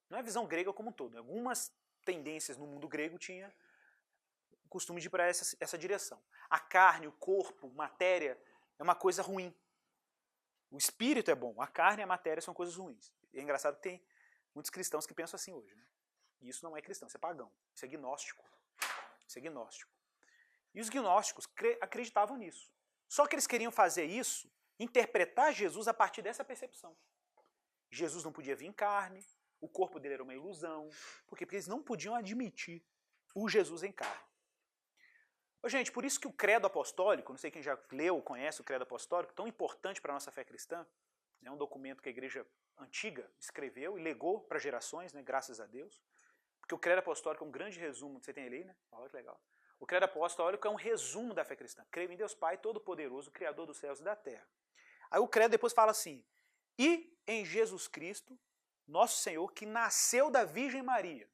Não é a visão grega como um todo. Algumas tendências no mundo grego tinha o costume de ir para essa direção. A carne, o corpo, matéria, é uma coisa ruim. O espírito é bom, a carne e a matéria são coisas ruins. E é engraçado que tem muitos cristãos que pensam assim hoje, né? E isso não é cristão, isso é pagão, isso é gnóstico. Isso é gnóstico. E os gnósticos acreditavam nisso. Só que eles queriam fazer isso, interpretar Jesus a partir dessa percepção. Jesus não podia vir em carne, o corpo dele era uma ilusão. Por quê? Porque eles não podiam admitir o Jesus em carne. Ô, gente, por isso que o credo apostólico, não sei quem já leu ou conhece o credo apostólico, tão importante para a nossa fé cristã, é um documento que a igreja antiga escreveu e legou para gerações, né, graças a Deus. Porque o credo apostólico é um grande resumo, você tem ele aí, né? Olha que legal. O credo apostólico é um resumo da fé cristã. Creio em Deus Pai Todo-Poderoso, Criador dos céus e da terra. Aí o credo depois fala assim, e em Jesus Cristo, nosso Senhor, que nasceu da Virgem Maria.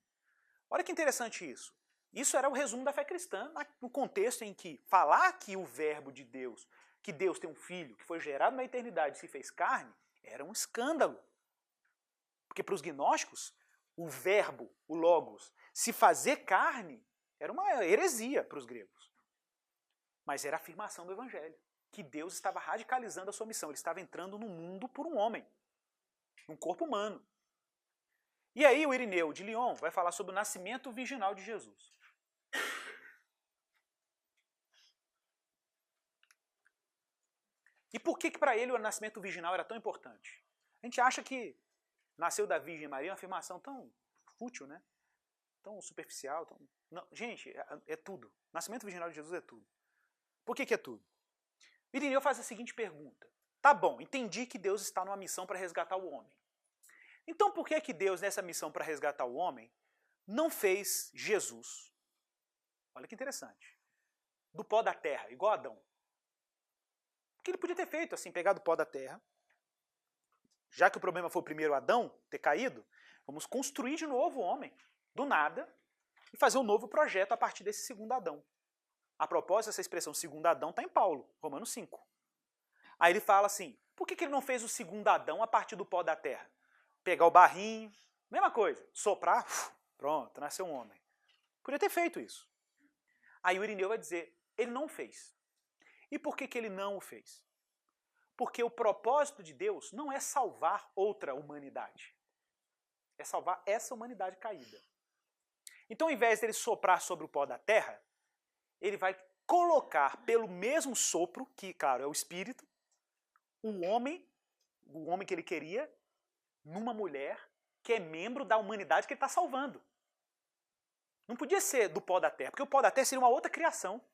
Olha que interessante isso. Isso era o resumo da fé cristã, no contexto em que falar que o verbo de Deus, que Deus tem um filho, que foi gerado na eternidade e se fez carne, era um escândalo. Porque para os gnósticos, o verbo, o logos, se fazer carne, era uma heresia para os gregos. Mas era a afirmação do evangelho, que Deus estava radicalizando a sua missão, ele estava entrando no mundo por um homem, num corpo humano. E aí o Irineu de Lyon vai falar sobre o nascimento virginal de Jesus. E por que para ele o nascimento virginal era tão importante? A gente acha que nasceu da Virgem Maria é uma afirmação tão fútil, né? Tão superficial. Tão... Não, gente, é tudo. O nascimento virginal de Jesus é tudo. Por que é tudo? Irineu faz a seguinte pergunta. Tá bom, entendi que Deus está numa missão para resgatar o homem. Então por que Deus, nessa missão para resgatar o homem, não fez Jesus, olha que interessante, do pó da terra, igual Adão? Porque ele podia ter feito assim, pegado o pó da terra, já que o problema foi o primeiro Adão ter caído, vamos construir de novo o homem, do nada, e fazer um novo projeto a partir desse segundo Adão. A propósito, essa expressão segundo Adão está em Paulo, Romanos 5. Aí ele fala assim, por que ele não fez o segundo Adão a partir do pó da terra? Pegar o barrinho, mesma coisa, soprar, pronto, nasceu um homem. Podia ter feito isso. Aí o Irineu vai dizer, ele não fez. E por que ele não o fez? Porque o propósito de Deus não é salvar outra humanidade. É salvar essa humanidade caída. Então, ao invés dele soprar sobre o pó da terra, ele vai colocar pelo mesmo sopro, que, claro, é o Espírito, o homem que ele queria, numa mulher que é membro da humanidade que ele está salvando. Não podia ser do pó da terra, porque o pó da terra seria uma outra criação.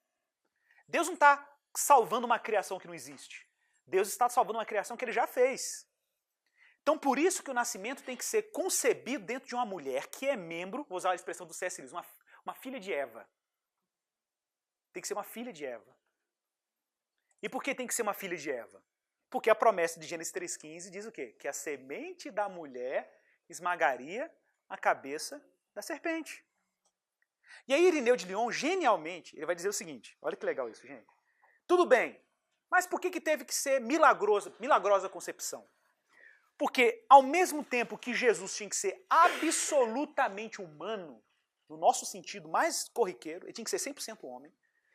Deus não está salvando uma criação que não existe. Deus está salvando uma criação que ele já fez. Então, por isso que o nascimento tem que ser concebido dentro de uma mulher que é membro, vou usar a expressão do C.S. Lewis, uma filha de Eva. Tem que ser uma filha de Eva. E por que tem que ser uma filha de Eva? Porque a promessa de Gênesis 3,15 diz o quê? Que a semente da mulher esmagaria a cabeça da serpente. E aí Irineu de Lyon, genialmente, ele vai dizer o seguinte, olha que legal isso, gente. Tudo bem, mas por que teve que ser milagrosa concepção? Porque ao mesmo tempo que Jesus tinha que ser absolutamente humano, no nosso sentido mais corriqueiro, ele tinha que ser 100% homem.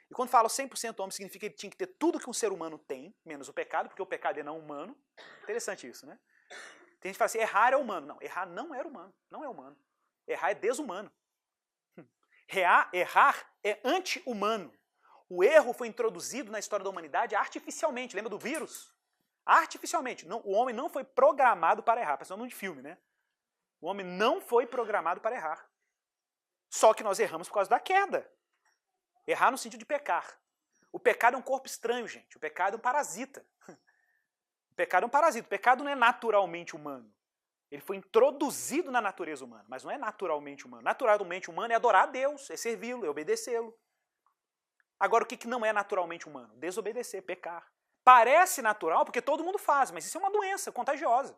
E quando falo 100% homem, significa que ele tinha que ter tudo que um ser humano tem, menos o pecado, porque o pecado é não humano. Interessante isso, né? Tem gente que fala assim, errar é humano. Não, errar não era humano, não é humano. Errar é desumano. Errar é anti-humano. O erro foi introduzido na história da humanidade artificialmente. Lembra do vírus? Artificialmente. Não, o homem não foi programado para errar. Parece um nome de filme, né? O homem não foi programado para errar. Só que nós erramos por causa da queda. Errar no sentido de pecar. O pecado é um corpo estranho, gente. O pecado é um parasita. O pecado é um parasita. O pecado não é naturalmente humano. Ele foi introduzido na natureza humana, mas não é naturalmente humano. Naturalmente humano é adorar a Deus, é servi-lo, é obedecê-lo. Agora, o que não é naturalmente humano? Desobedecer, pecar. Parece natural porque todo mundo faz, mas isso é uma doença contagiosa.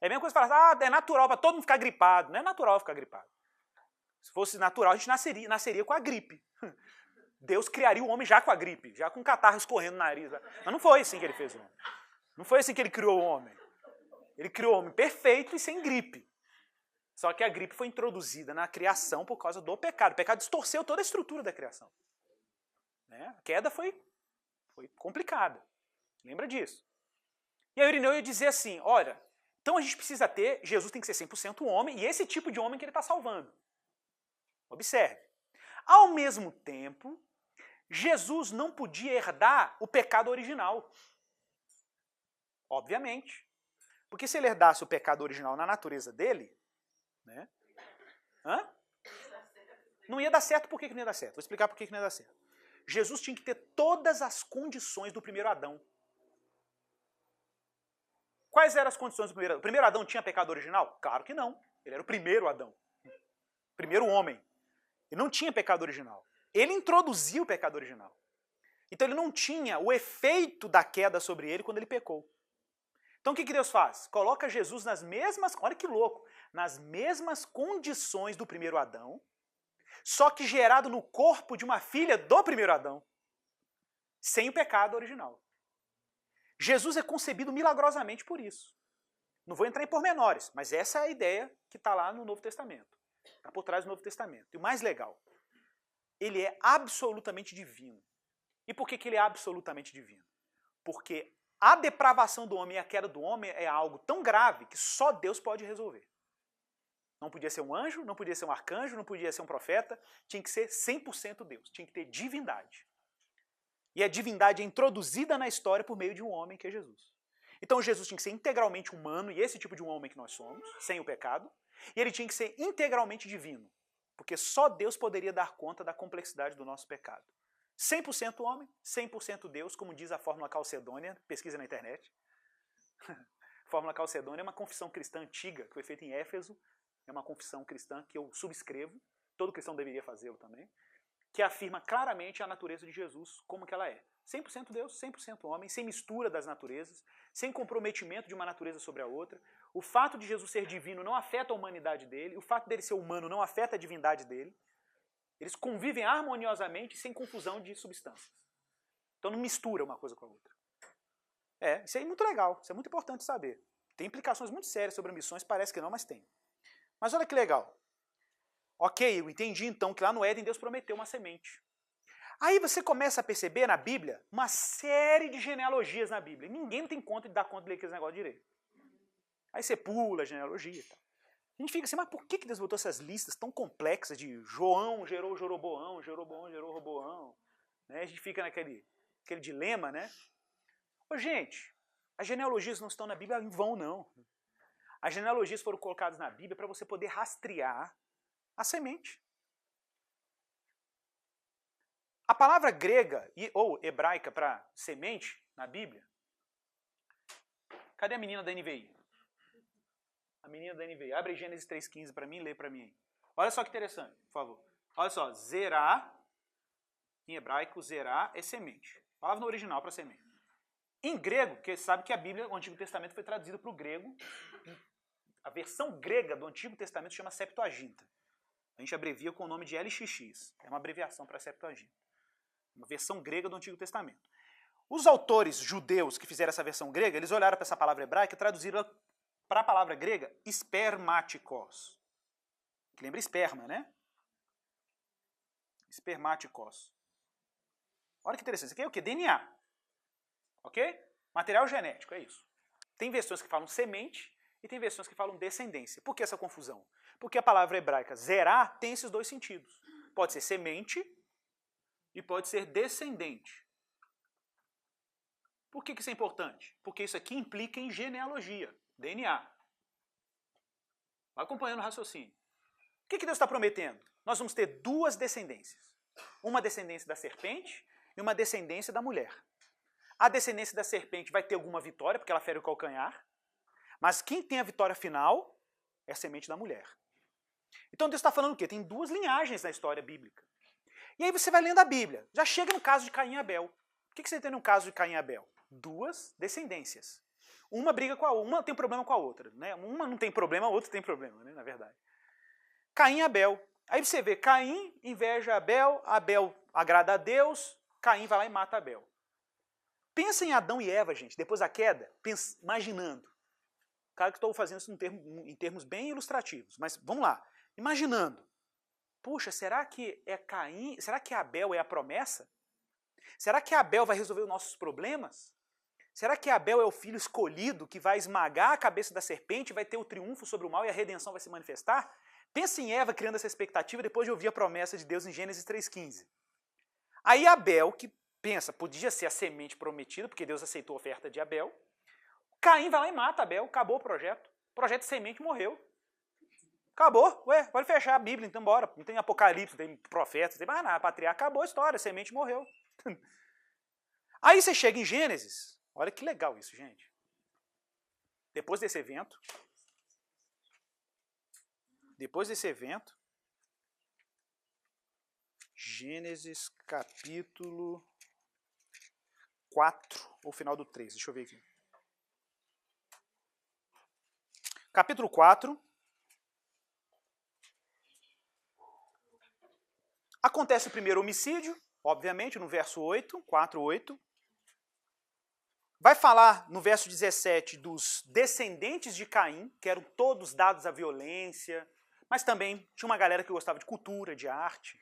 É a mesma coisa que falar, é natural para todo mundo ficar gripado. Não é natural ficar gripado. Se fosse natural, a gente nasceria com a gripe. Deus criaria o homem já com a gripe, já com catarro escorrendo no nariz. Mas não foi assim que ele fez o homem. Não foi assim que ele criou o homem. Ele criou o homem perfeito e sem gripe. Só que a gripe foi introduzida na criação por causa do pecado. O pecado distorceu toda a estrutura da criação. Né? A queda foi complicada. Lembra disso. E aí Irineu ia dizer assim, olha, então a gente precisa ter, Jesus tem que ser 100% homem, e esse tipo de homem que ele está salvando. Observe. Ao mesmo tempo, Jesus não podia herdar o pecado original. Obviamente. Porque se ele herdasse o pecado original na natureza dele, né? Não ia dar certo. Por que não ia dar certo? Vou explicar por que não ia dar certo. Jesus tinha que ter todas as condições do primeiro Adão. Quais eram as condições do primeiro Adão? O primeiro Adão tinha pecado original? Claro que não. Ele era o primeiro Adão. Primeiro homem. Ele não tinha pecado original. Ele introduziu o pecado original. Então ele não tinha o efeito da queda sobre ele quando ele pecou. Então o que Deus faz? Coloca Jesus nas mesmas, olha que louco, nas mesmas condições do primeiro Adão, só que gerado no corpo de uma filha do primeiro Adão, sem o pecado original. Jesus é concebido milagrosamente por isso. Não vou entrar em pormenores, mas essa é a ideia que está lá no Novo Testamento. Está por trás do Novo Testamento. E o mais legal, ele é absolutamente divino. E por que ele é absolutamente divino? Porque a depravação do homem e a queda do homem é algo tão grave que só Deus pode resolver. Não podia ser um anjo, não podia ser um arcanjo, não podia ser um profeta, tinha que ser 100% Deus, tinha que ter divindade. E a divindade é introduzida na história por meio de um homem que é Jesus. Então Jesus tinha que ser integralmente humano, e esse tipo de um homem que nós somos, sem o pecado, e ele tinha que ser integralmente divino, porque só Deus poderia dar conta da complexidade do nosso pecado. 100% homem, 100% Deus, como diz a Fórmula Calcedônia, pesquisa na internet. Fórmula Calcedônia é uma confissão cristã antiga, que foi feita em Éfeso, é uma confissão cristã que eu subscrevo, todo cristão deveria fazê-lo também, que afirma claramente a natureza de Jesus, como que ela é. 100% Deus, 100% homem, sem mistura das naturezas, sem comprometimento de uma natureza sobre a outra. O fato de Jesus ser divino não afeta a humanidade dele, o fato dele ser humano não afeta a divindade dele. Eles convivem harmoniosamente, sem confusão de substâncias. Então não mistura uma coisa com a outra. Isso aí é muito legal, isso é muito importante saber. Tem implicações muito sérias sobre missões, parece que não, mas tem. Mas olha que legal. Ok, eu entendi então que lá no Éden Deus prometeu uma semente. Aí você começa a perceber na Bíblia uma série de genealogias na Bíblia. E ninguém tem conta de dar conta de ler aqueles negócios direito. Aí você pula a genealogia e tal. A gente fica assim, mas por que Deus botou essas listas tão complexas de João gerou Jeroboão, Jeroboão gerou Roboão? Né? A gente fica naquele dilema, né? Ô, gente, as genealogias não estão na Bíblia em vão, não. As genealogias foram colocadas na Bíblia para você poder rastrear a semente. A palavra grega ou hebraica para semente na Bíblia, cadê a menina da NVI? A menina da NVI. Abre Gênesis 3,15 para mim e lê para mim aí. Olha só que interessante, por favor. Olha só, zerá, em hebraico, zerá é semente. Palavra no original para semente. Em grego, porque você sabe que a Bíblia, o Antigo Testamento foi traduzido para o grego. A versão grega do Antigo Testamento chama Septuaginta. A gente abrevia com o nome de LXX. É uma abreviação para Septuaginta. Uma versão grega do Antigo Testamento. Os autores judeus que fizeram essa versão grega, eles olharam para essa palavra hebraica e traduziram para a palavra grega, espermáticos. Que lembra esperma, né? Espermáticos. Olha que interessante. Isso aqui é o quê? DNA. Ok? Material genético, é isso. Tem versões que falam semente e tem versões que falam descendência. Por que essa confusão? Porque a palavra hebraica zerá tem esses dois sentidos. Pode ser semente e pode ser descendente. Por que isso é importante? Porque isso aqui implica em genealogia, DNA. Vai acompanhando o raciocínio. O que Deus está prometendo? Nós vamos ter duas descendências. Uma descendência da serpente e uma descendência da mulher. A descendência da serpente vai ter alguma vitória, porque ela fere o calcanhar. Mas quem tem a vitória final é a semente da mulher. Então Deus está falando o quê? Tem duas linhagens na história bíblica. E aí você vai lendo a Bíblia. Já chega no caso de Caim e Abel. O que você tem no caso de Caim e Abel? Duas descendências. Uma briga com a outra, uma tem problema com a outra. Né? Uma não tem problema, a outra tem problema, né, na verdade. Caim e Abel. Aí você vê, Caim inveja Abel, Abel agrada a Deus, Caim vai lá e mata Abel. Pensa em Adão e Eva, gente, depois da queda, imaginando. Claro que estou fazendo isso em termos bem ilustrativos, mas vamos lá. Imaginando. Puxa, será que é Caim? Será que Abel é a promessa? Será que Abel vai resolver os nossos problemas? Será que Abel é o filho escolhido que vai esmagar a cabeça da serpente, vai ter o triunfo sobre o mal e a redenção vai se manifestar? Pensa em Eva criando essa expectativa depois de ouvir a promessa de Deus em Gênesis 3,15. Aí Abel, que pensa, podia ser a semente prometida, porque Deus aceitou a oferta de Abel. Caim vai lá e mata Abel, acabou o projeto. O projeto de semente morreu. Acabou, ué, pode fechar a Bíblia, então bora. Não tem Apocalipse, não tem profeta, não tem mais nada. Patriarca, acabou a história, a semente morreu. Aí você chega em Gênesis, olha que legal isso, gente. Depois desse evento, Gênesis capítulo 4, ou final do 3, deixa eu ver aqui. Capítulo 4. Acontece o primeiro homicídio, obviamente, no verso 8, 4:8. Vai falar no verso 17 dos descendentes de Caim, que eram todos dados à violência, mas também tinha uma galera que gostava de cultura, de arte,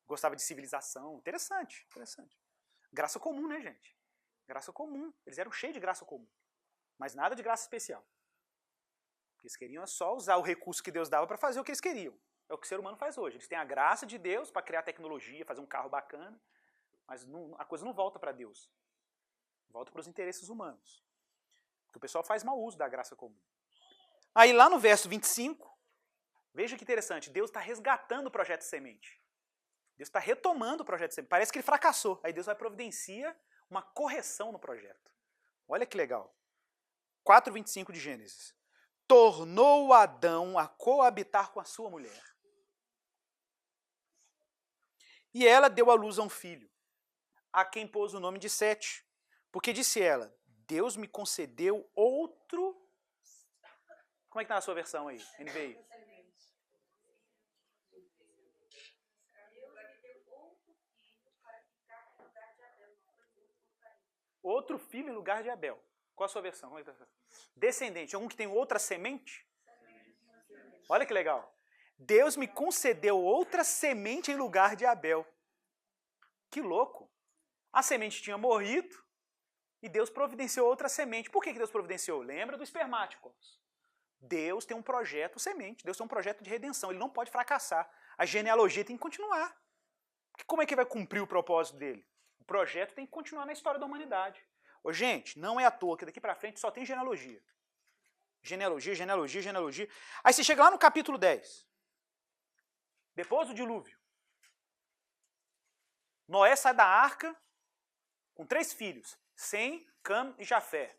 gostava de civilização. Interessante, interessante. Graça comum, né, gente? Graça comum. Eles eram cheios de graça comum, mas nada de graça especial. Eles queriam só usar o recurso que Deus dava para fazer o que eles queriam. É o que o ser humano faz hoje. Eles têm a graça de Deus para criar tecnologia, fazer um carro bacana, mas a coisa não volta para Deus. Volta para os interesses humanos. Porque o pessoal faz mau uso da graça comum. Aí lá no verso 25, veja que interessante, Deus está resgatando o projeto de semente. Deus está retomando o projeto de semente. Parece que ele fracassou. Aí Deus vai providenciar uma correção no projeto. Olha que legal. 4:25 de Gênesis. Tornou Adão a coabitar com a sua mulher. E ela deu à luz a um filho, a quem pôs o nome de Sete, porque disse ela, Deus me concedeu outro... Como é que está na sua versão aí, NVI? Outro filho em lugar de Abel. Qual a sua versão? Descendente. Algum que tem outra semente? Olha que legal. Deus me concedeu outra semente em lugar de Abel. Que louco. A semente tinha morrido e Deus providenciou outra semente. Por que Deus providenciou? Lembra do espermáticos. Deus tem um projeto semente. Deus tem um projeto de redenção. Ele não pode fracassar. A genealogia tem que continuar. Como é que vai cumprir o propósito dele? O projeto tem que continuar na história da humanidade. Ô, gente, não é à toa que daqui para frente só tem genealogia. Genealogia, genealogia, genealogia. Aí você chega lá no capítulo 10. Depois do dilúvio. Noé sai da arca com 3 filhos. Sem, Cam e Jafé.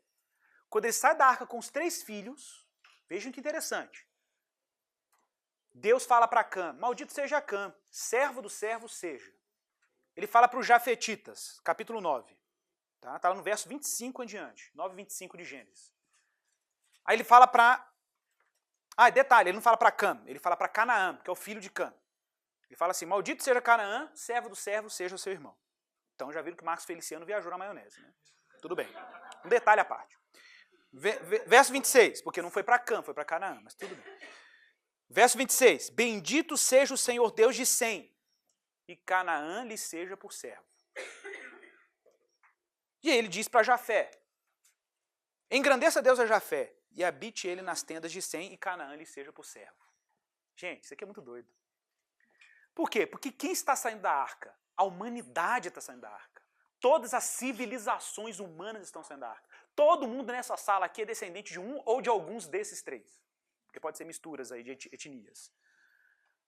Quando ele sai da arca com os 3 filhos, vejam que interessante. Deus fala para Cam, maldito seja Cam, servo do servo seja. Ele fala para os Jafetitas, capítulo 9. Tá lá no verso 25 em diante, 9:25 de Gênesis. Aí ele fala para... detalhe, ele não fala para Cam, ele fala para Canaã, que é o filho de Cam. Ele fala assim, maldito seja Canaã, servo do servo seja o seu irmão. Então já viram que Marcos Feliciano viajou na maionese, né? Tudo bem. Um detalhe à parte. Verso 26, porque não foi para Cam, foi para Canaã, mas tudo bem. Verso 26, bendito seja o Senhor Deus de Sem, e Canaã lhe seja por servo. E aí ele diz para Jafé, engrandeça Deus a Jafé, e habite ele nas tendas de Sem, e Canaã lhe seja por servo. Gente, isso aqui é muito doido. Por quê? Porque quem está saindo da arca? A humanidade está saindo da arca. Todas as civilizações humanas estão saindo da arca. Todo mundo nessa sala aqui é descendente de um ou de alguns desses 3. Porque pode ser misturas aí de etnias.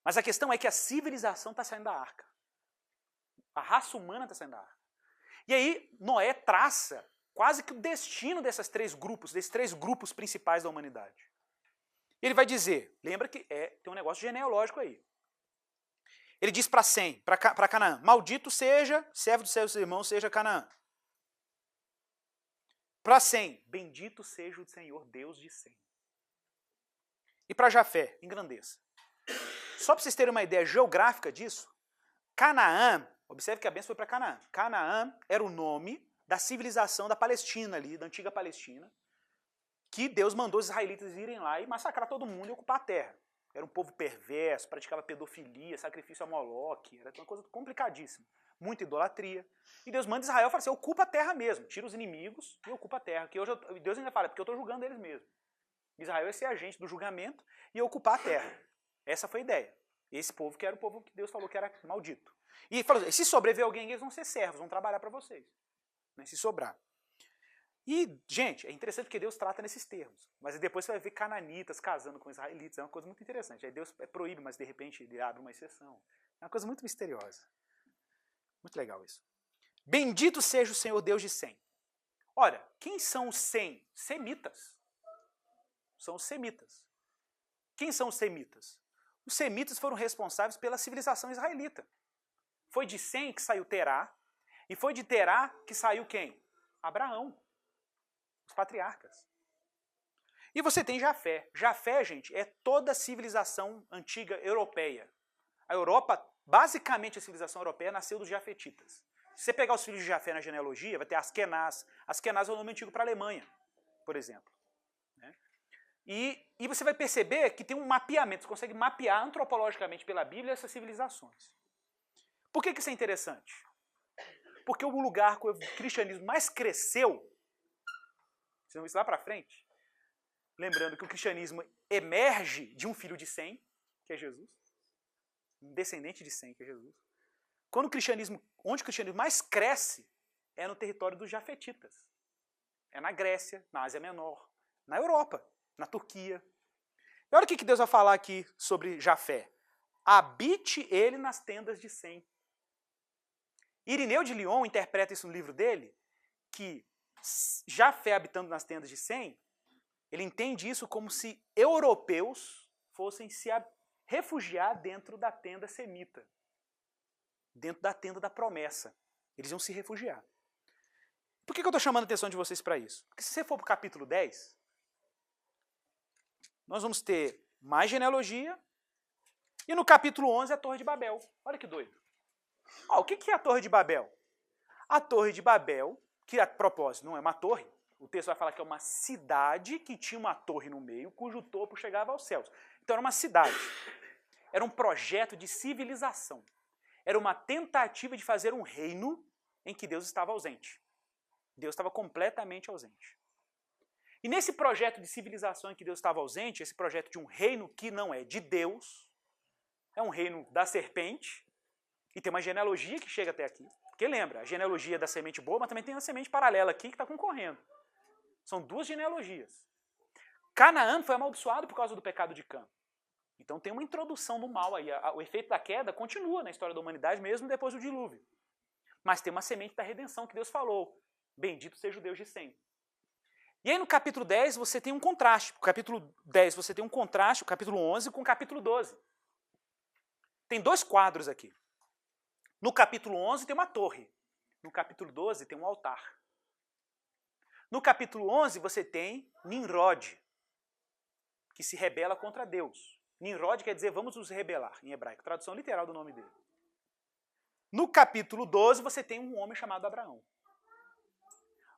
Mas a questão é que a civilização está saindo da arca. A raça humana está saindo da arca. E aí Noé traça quase que o destino desses 3 grupos principais da humanidade. Ele vai dizer, lembra que tem um negócio genealógico aí. Ele diz para Sem, para Canaã, maldito seja, servo dos seus irmãos, seja Canaã. Para Sem, bendito seja o Senhor Deus de Sem. E para Jafé, engrandeça. Só para vocês terem uma ideia geográfica disso, Canaã, observe que a bênção foi para Canaã. Canaã era o nome da civilização da Palestina ali, da antiga Palestina, que Deus mandou os israelitas irem lá e massacrar todo mundo e ocupar a terra. Era um povo perverso, praticava pedofilia, sacrifício a Moloque, era uma coisa complicadíssima. Muita idolatria. E Deus manda Israel e fala assim, ocupa a terra mesmo, tira os inimigos e ocupa a terra. Que hoje Deus ainda fala, porque eu estou julgando eles mesmo. Israel é ser agente do julgamento e ocupar a terra. Essa foi a ideia. Esse povo que era o povo que Deus falou que era maldito. E falou, se sobreviver alguém, eles vão ser servos, vão trabalhar para vocês. Né, se sobrar. E, gente, é interessante porque Deus trata nesses termos. Mas depois você vai ver cananitas casando com israelitas. É uma coisa muito interessante. Aí Deus proíbe, mas de repente ele abre uma exceção. É uma coisa muito misteriosa. Muito legal isso. Bendito seja o Senhor Deus de Sem. Olha, quem são os Sem? Semitas. São os semitas. Quem são os semitas? Os semitas foram responsáveis pela civilização israelita. Foi de Sem que saiu Terá. E foi de Terá que saiu quem? Abraão. Os patriarcas. E você tem Jafé. Jafé, gente, é toda a civilização antiga europeia. A Europa, basicamente a civilização europeia, nasceu dos jafetitas. Se você pegar os filhos de Jafé na genealogia, vai ter Askenaz. Askenaz é o nome antigo para a Alemanha, por exemplo. Né? E você vai perceber que tem um mapeamento, você consegue mapear antropologicamente pela Bíblia essas civilizações. Por que isso é interessante? Porque o lugar que o cristianismo mais cresceu, vocês vão ver isso lá para frente, lembrando que o cristianismo emerge de um filho de Sem, que é Jesus, um descendente de Sem, que é Jesus. Onde o cristianismo mais cresce é no território dos jafetitas. É na Grécia, na Ásia Menor, na Europa, na Turquia. E olha o que Deus vai falar aqui sobre Jafé. Habite ele nas tendas de Sem. Irineu de Lyon interpreta isso no livro dele, que Jafé habitando nas tendas de Sem, ele entende isso como se europeus fossem se refugiar dentro da tenda semita, dentro da tenda da promessa. Eles iam se refugiar. Por que eu estou chamando a atenção de vocês para isso? Porque se você for para o capítulo 10, nós vamos ter mais genealogia, e no capítulo 11 a Torre de Babel. Olha que doido. O que é a Torre de Babel? A Torre de Babel, que a propósito não é uma torre, o texto vai falar que é uma cidade que tinha uma torre no meio, cujo topo chegava aos céus. Então era uma cidade. Era um projeto de civilização. Era uma tentativa de fazer um reino em que Deus estava ausente. Deus estava completamente ausente. E nesse projeto de civilização em que Deus estava ausente, esse projeto de um reino que não é de Deus, é um reino da serpente, e tem uma genealogia que chega até aqui. Porque lembra, a genealogia da semente boa, mas também tem uma semente paralela aqui que está concorrendo. São duas genealogias. Canaã foi amaldiçoado por causa do pecado de Cã. Então tem uma introdução do mal aí. O efeito da queda continua na história da humanidade, mesmo depois do dilúvio. Mas tem uma semente da redenção que Deus falou. Bendito seja o Deus de Sem. E aí no capítulo 10 você tem um contraste. No capítulo 10 você tem um contraste, o capítulo 11 com o capítulo 12. Tem dois quadros aqui. No capítulo 11 tem uma torre. No capítulo 12 tem um altar. No capítulo 11 você tem Nimrod, que se rebela contra Deus. Nimrod quer dizer vamos nos rebelar, em hebraico. Tradução literal do nome dele. No capítulo 12 você tem um homem chamado Abraão.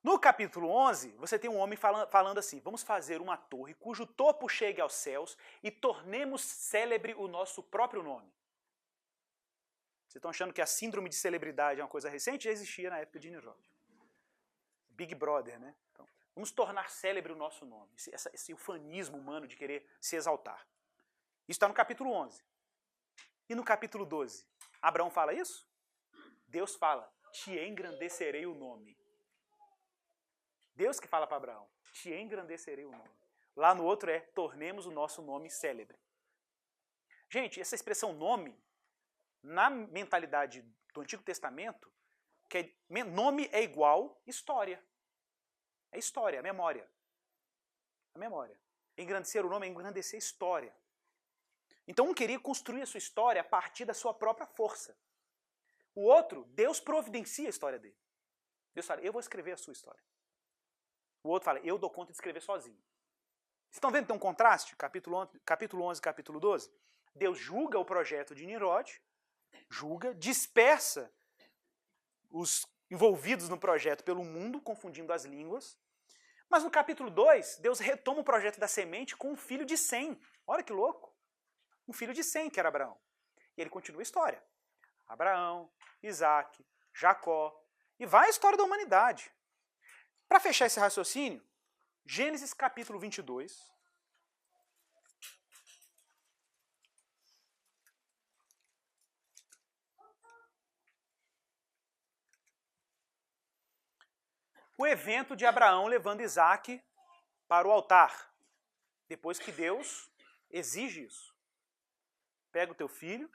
No capítulo 11 você tem um homem falando assim, vamos fazer uma torre cujo topo chegue aos céus e tornemos célebre o nosso próprio nome. Vocês estão achando que a síndrome de celebridade é uma coisa recente? Já existia na época de Nimrod. Big Brother, né? Então, vamos tornar célebre o nosso nome. Esse ufanismo humano de querer se exaltar. Isso está no capítulo 11. E no capítulo 12? Abraão fala isso? Deus fala, te engrandecerei o nome. Deus que fala para Abraão, te engrandecerei o nome. Lá no outro é, tornemos o nosso nome célebre. Gente, essa expressão nome, na mentalidade do Antigo Testamento, nome é igual história. É história, é memória. A memória. Engrandecer o nome é engrandecer a história. Então um queria construir a sua história a partir da sua própria força. O outro, Deus providencia a história dele. Deus fala, eu vou escrever a sua história. O outro fala, eu dou conta de escrever sozinho. Vocês estão vendo que tem um contraste? Capítulo 11 e capítulo 12. Deus julga o projeto de Nimrod, dispersa os envolvidos no projeto pelo mundo, confundindo as línguas. Mas no capítulo 2, Deus retoma o projeto da semente com um filho de Sem. Olha que louco. Um filho de Sem, que era Abraão. E ele continua a história. Abraão, Isaac, Jacó. E vai a história da humanidade. Para fechar esse raciocínio, Gênesis capítulo 22. O evento de Abraão levando Isaac para o altar. Depois que Deus exige isso. Pega o teu filho.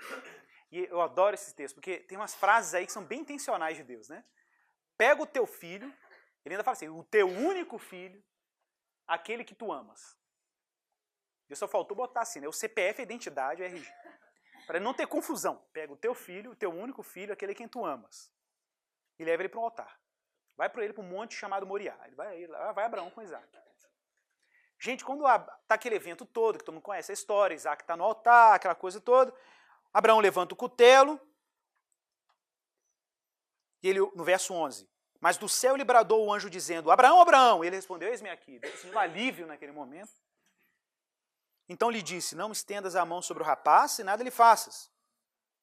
E eu adoro esse texto, porque tem umas frases aí que são bem intencionais de Deus, né? Pega o teu filho, ele ainda fala assim, o teu único filho, aquele que tu amas. Deus só faltou botar assim, né? O CPF, a identidade, o RG. Para não ter confusão. Pega o teu filho, o teu único filho, aquele quem tu amas. E leva ele para um altar. Vai para ele para um monte chamado Moriá. Vai Abraão com Isaac. Gente, quando está aquele evento todo, que todo mundo conhece a história, Isaac está no altar, aquela coisa toda, Abraão levanta o cutelo, e ele, no verso 11, mas do céu lhe bradou o anjo dizendo, Abraão, Abraão, e ele respondeu, eis-me aqui, deu um alívio naquele momento. Então lhe disse, não estendas a mão sobre o rapaz, e nada lhe faças,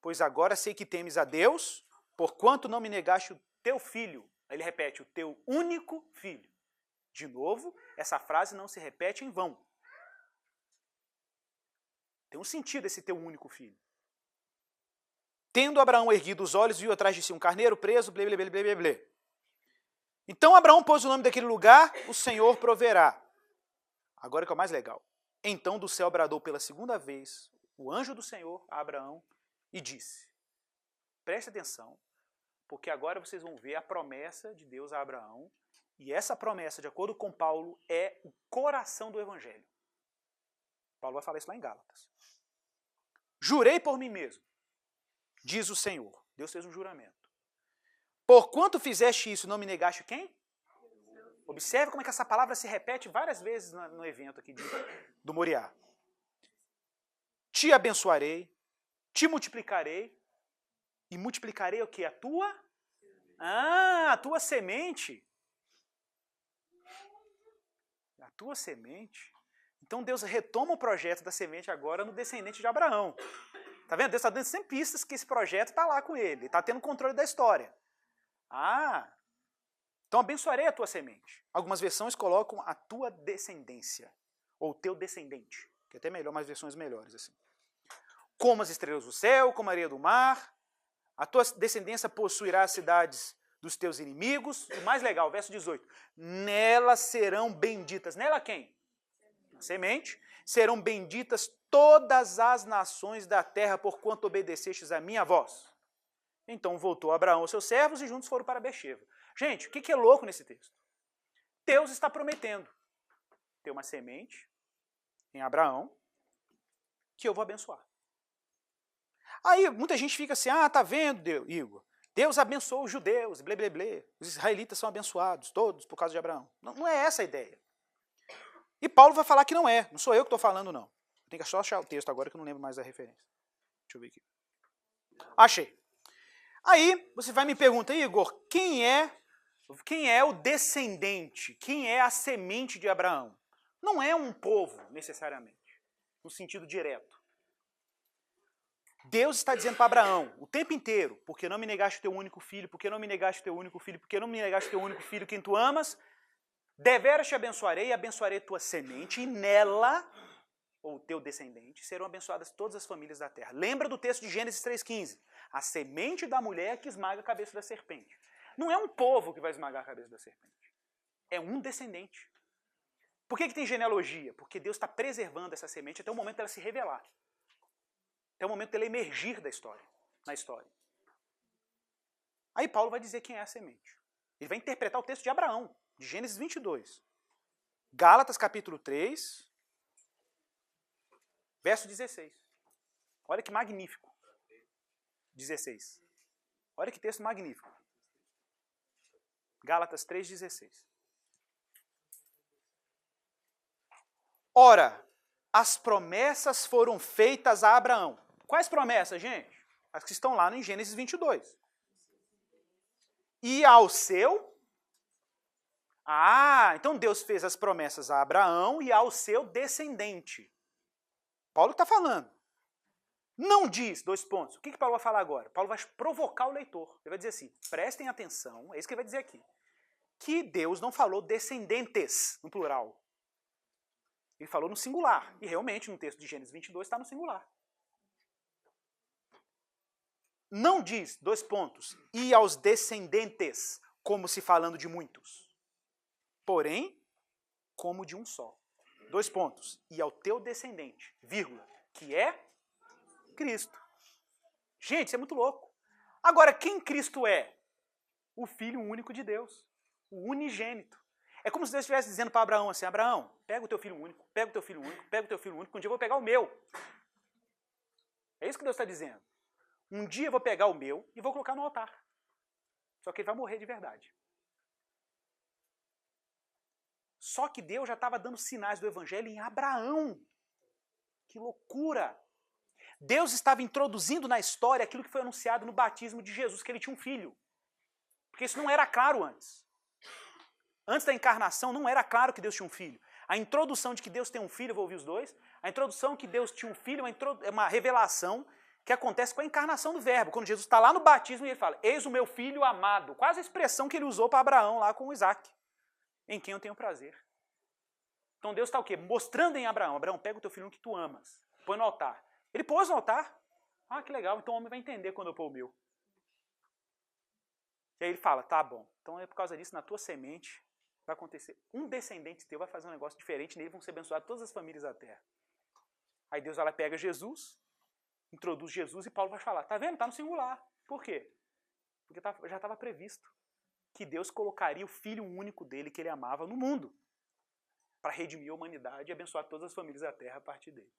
pois agora sei que temes a Deus, porquanto não me negaste o teu filho. Aí ele repete, o teu único filho. De novo, essa frase não se repete em vão. Tem um sentido esse teu único filho. Tendo Abraão erguido os olhos, viu atrás de si um carneiro preso, blé, blé, blé, blé, blé, blé. Então Abraão pôs o nome daquele lugar, o Senhor proverá. Agora que é o mais legal. Então do céu bradou pela segunda vez o anjo do Senhor a Abraão e disse, preste atenção, porque agora vocês vão ver a promessa de Deus a Abraão, e essa promessa, de acordo com Paulo, é o coração do Evangelho. Paulo vai falar isso lá em Gálatas. Jurei por mim mesmo, diz o Senhor. Deus fez um juramento. Porquanto fizeste isso, não me negaste quem? Observe como é que essa palavra se repete várias vezes no evento aqui do Moriá. Te abençoarei, te multiplicarei, e multiplicarei o quê? A tua semente. A tua semente. Então Deus retoma o projeto da semente agora no descendente de Abraão. Tá vendo? Deus está dando sempre pistas que esse projeto está lá com ele. Ele está tendo controle da história. Então abençoarei a tua semente. Algumas versões colocam a tua descendência. Ou teu descendente. Que é até melhor, mais versões melhores assim. Como as estrelas do céu, como a areia do mar. A tua descendência possuirá as cidades dos teus inimigos. E mais legal, verso 18. Nelas serão benditas. Nela quem? A semente. Serão benditas todas as nações da terra, porquanto obedecestes a minha voz. Então voltou Abraão aos seus servos e juntos foram para Bexeva. Gente, o que é louco nesse texto? Deus está prometendo ter uma semente em Abraão que eu vou abençoar. Aí muita gente fica assim, tá vendo, Igor? Deus abençoou os judeus, blé, blé, blé. Os israelitas são abençoados, todos, por causa de Abraão. Não é essa a ideia. E Paulo vai falar que não é. Não sou eu que estou falando, não. Tem que só achar o texto agora que eu não lembro mais da referência. Deixa eu ver aqui. Achei. Aí você vai me perguntar, Igor, quem é o descendente? Quem é a semente de Abraão? Não é um povo, necessariamente, no sentido direto. Deus está dizendo para Abraão, o tempo inteiro, porque não me negaste o teu único filho, porque não me negaste o teu único filho, porque não me negaste o teu único filho, quem tu amas, deveras te abençoarei e abençoarei tua semente, e nela, ou teu descendente, serão abençoadas todas as famílias da terra. Lembra do texto de Gênesis 3,15? A semente da mulher que esmaga a cabeça da serpente. Não é um povo que vai esmagar a cabeça da serpente. É um descendente. Por que tem genealogia? Porque Deus está preservando essa semente até o momento dela se revelar. Até o momento dela emergir na história. Aí Paulo vai dizer quem é a semente. Ele vai interpretar o texto de Abraão, de Gênesis 22. Gálatas capítulo 3, verso 16. Olha que magnífico. 16. Olha que texto magnífico. Gálatas 3,16. Ora, as promessas foram feitas a Abraão. Quais promessas, gente? As que estão lá em Gênesis 22. E ao seu... então Deus fez as promessas a Abraão e ao seu descendente. Paulo está falando. Não diz, 2 pontos. O que Paulo vai falar agora? Paulo vai provocar o leitor. Ele vai dizer assim, prestem atenção, é isso que ele vai dizer aqui. Que Deus não falou descendentes, no plural. Ele falou no singular. E realmente, no texto de Gênesis 22, está no singular. Não diz, 2 pontos, e aos descendentes, como se falando de muitos. Porém, como de um só. 2 pontos, e ao teu descendente, vírgula, que é Cristo. Gente, isso é muito louco. Agora, quem Cristo é? O Filho único de Deus. O unigênito. É como se Deus estivesse dizendo para Abraão assim, Abraão, pega o teu filho único, pega o teu filho único, pega o teu filho único, que um dia eu vou pegar o meu. É isso que Deus está dizendo. Um dia eu vou pegar o meu e vou colocar no altar. Só que ele vai morrer de verdade. Só que Deus já estava dando sinais do evangelho em Abraão. Que loucura! Deus estava introduzindo na história aquilo que foi anunciado no batismo de Jesus, que ele tinha um filho. Porque isso não era claro antes. Antes da encarnação não era claro que Deus tinha um filho. A introdução de que Deus tem um filho, eu vou ouvir os dois, a introdução que Deus tinha um filho é uma revelação que acontece com a encarnação do verbo. Quando Jesus está lá no batismo e ele fala, eis o meu filho amado. Quase a expressão que ele usou para Abraão lá com Isaac. Em quem eu tenho prazer. Então Deus está o quê? Mostrando em Abraão. Abraão, pega o teu filho que tu amas. Põe no altar. Ele pôs no altar. Ah, que legal. Então o homem vai entender quando eu pôr o meu. E aí ele fala, tá bom. Então é por causa disso, na tua semente vai acontecer. Um descendente teu vai fazer um negócio diferente, nele vão ser abençoadas todas as famílias da terra. Aí Deus vai lá, pega Jesus, introduz Jesus e Paulo vai falar, tá vendo? Está no singular. Por quê? Porque já estava previsto que Deus colocaria o filho único dele, que ele amava, no mundo, para redimir a humanidade e abençoar todas as famílias da terra a partir dele.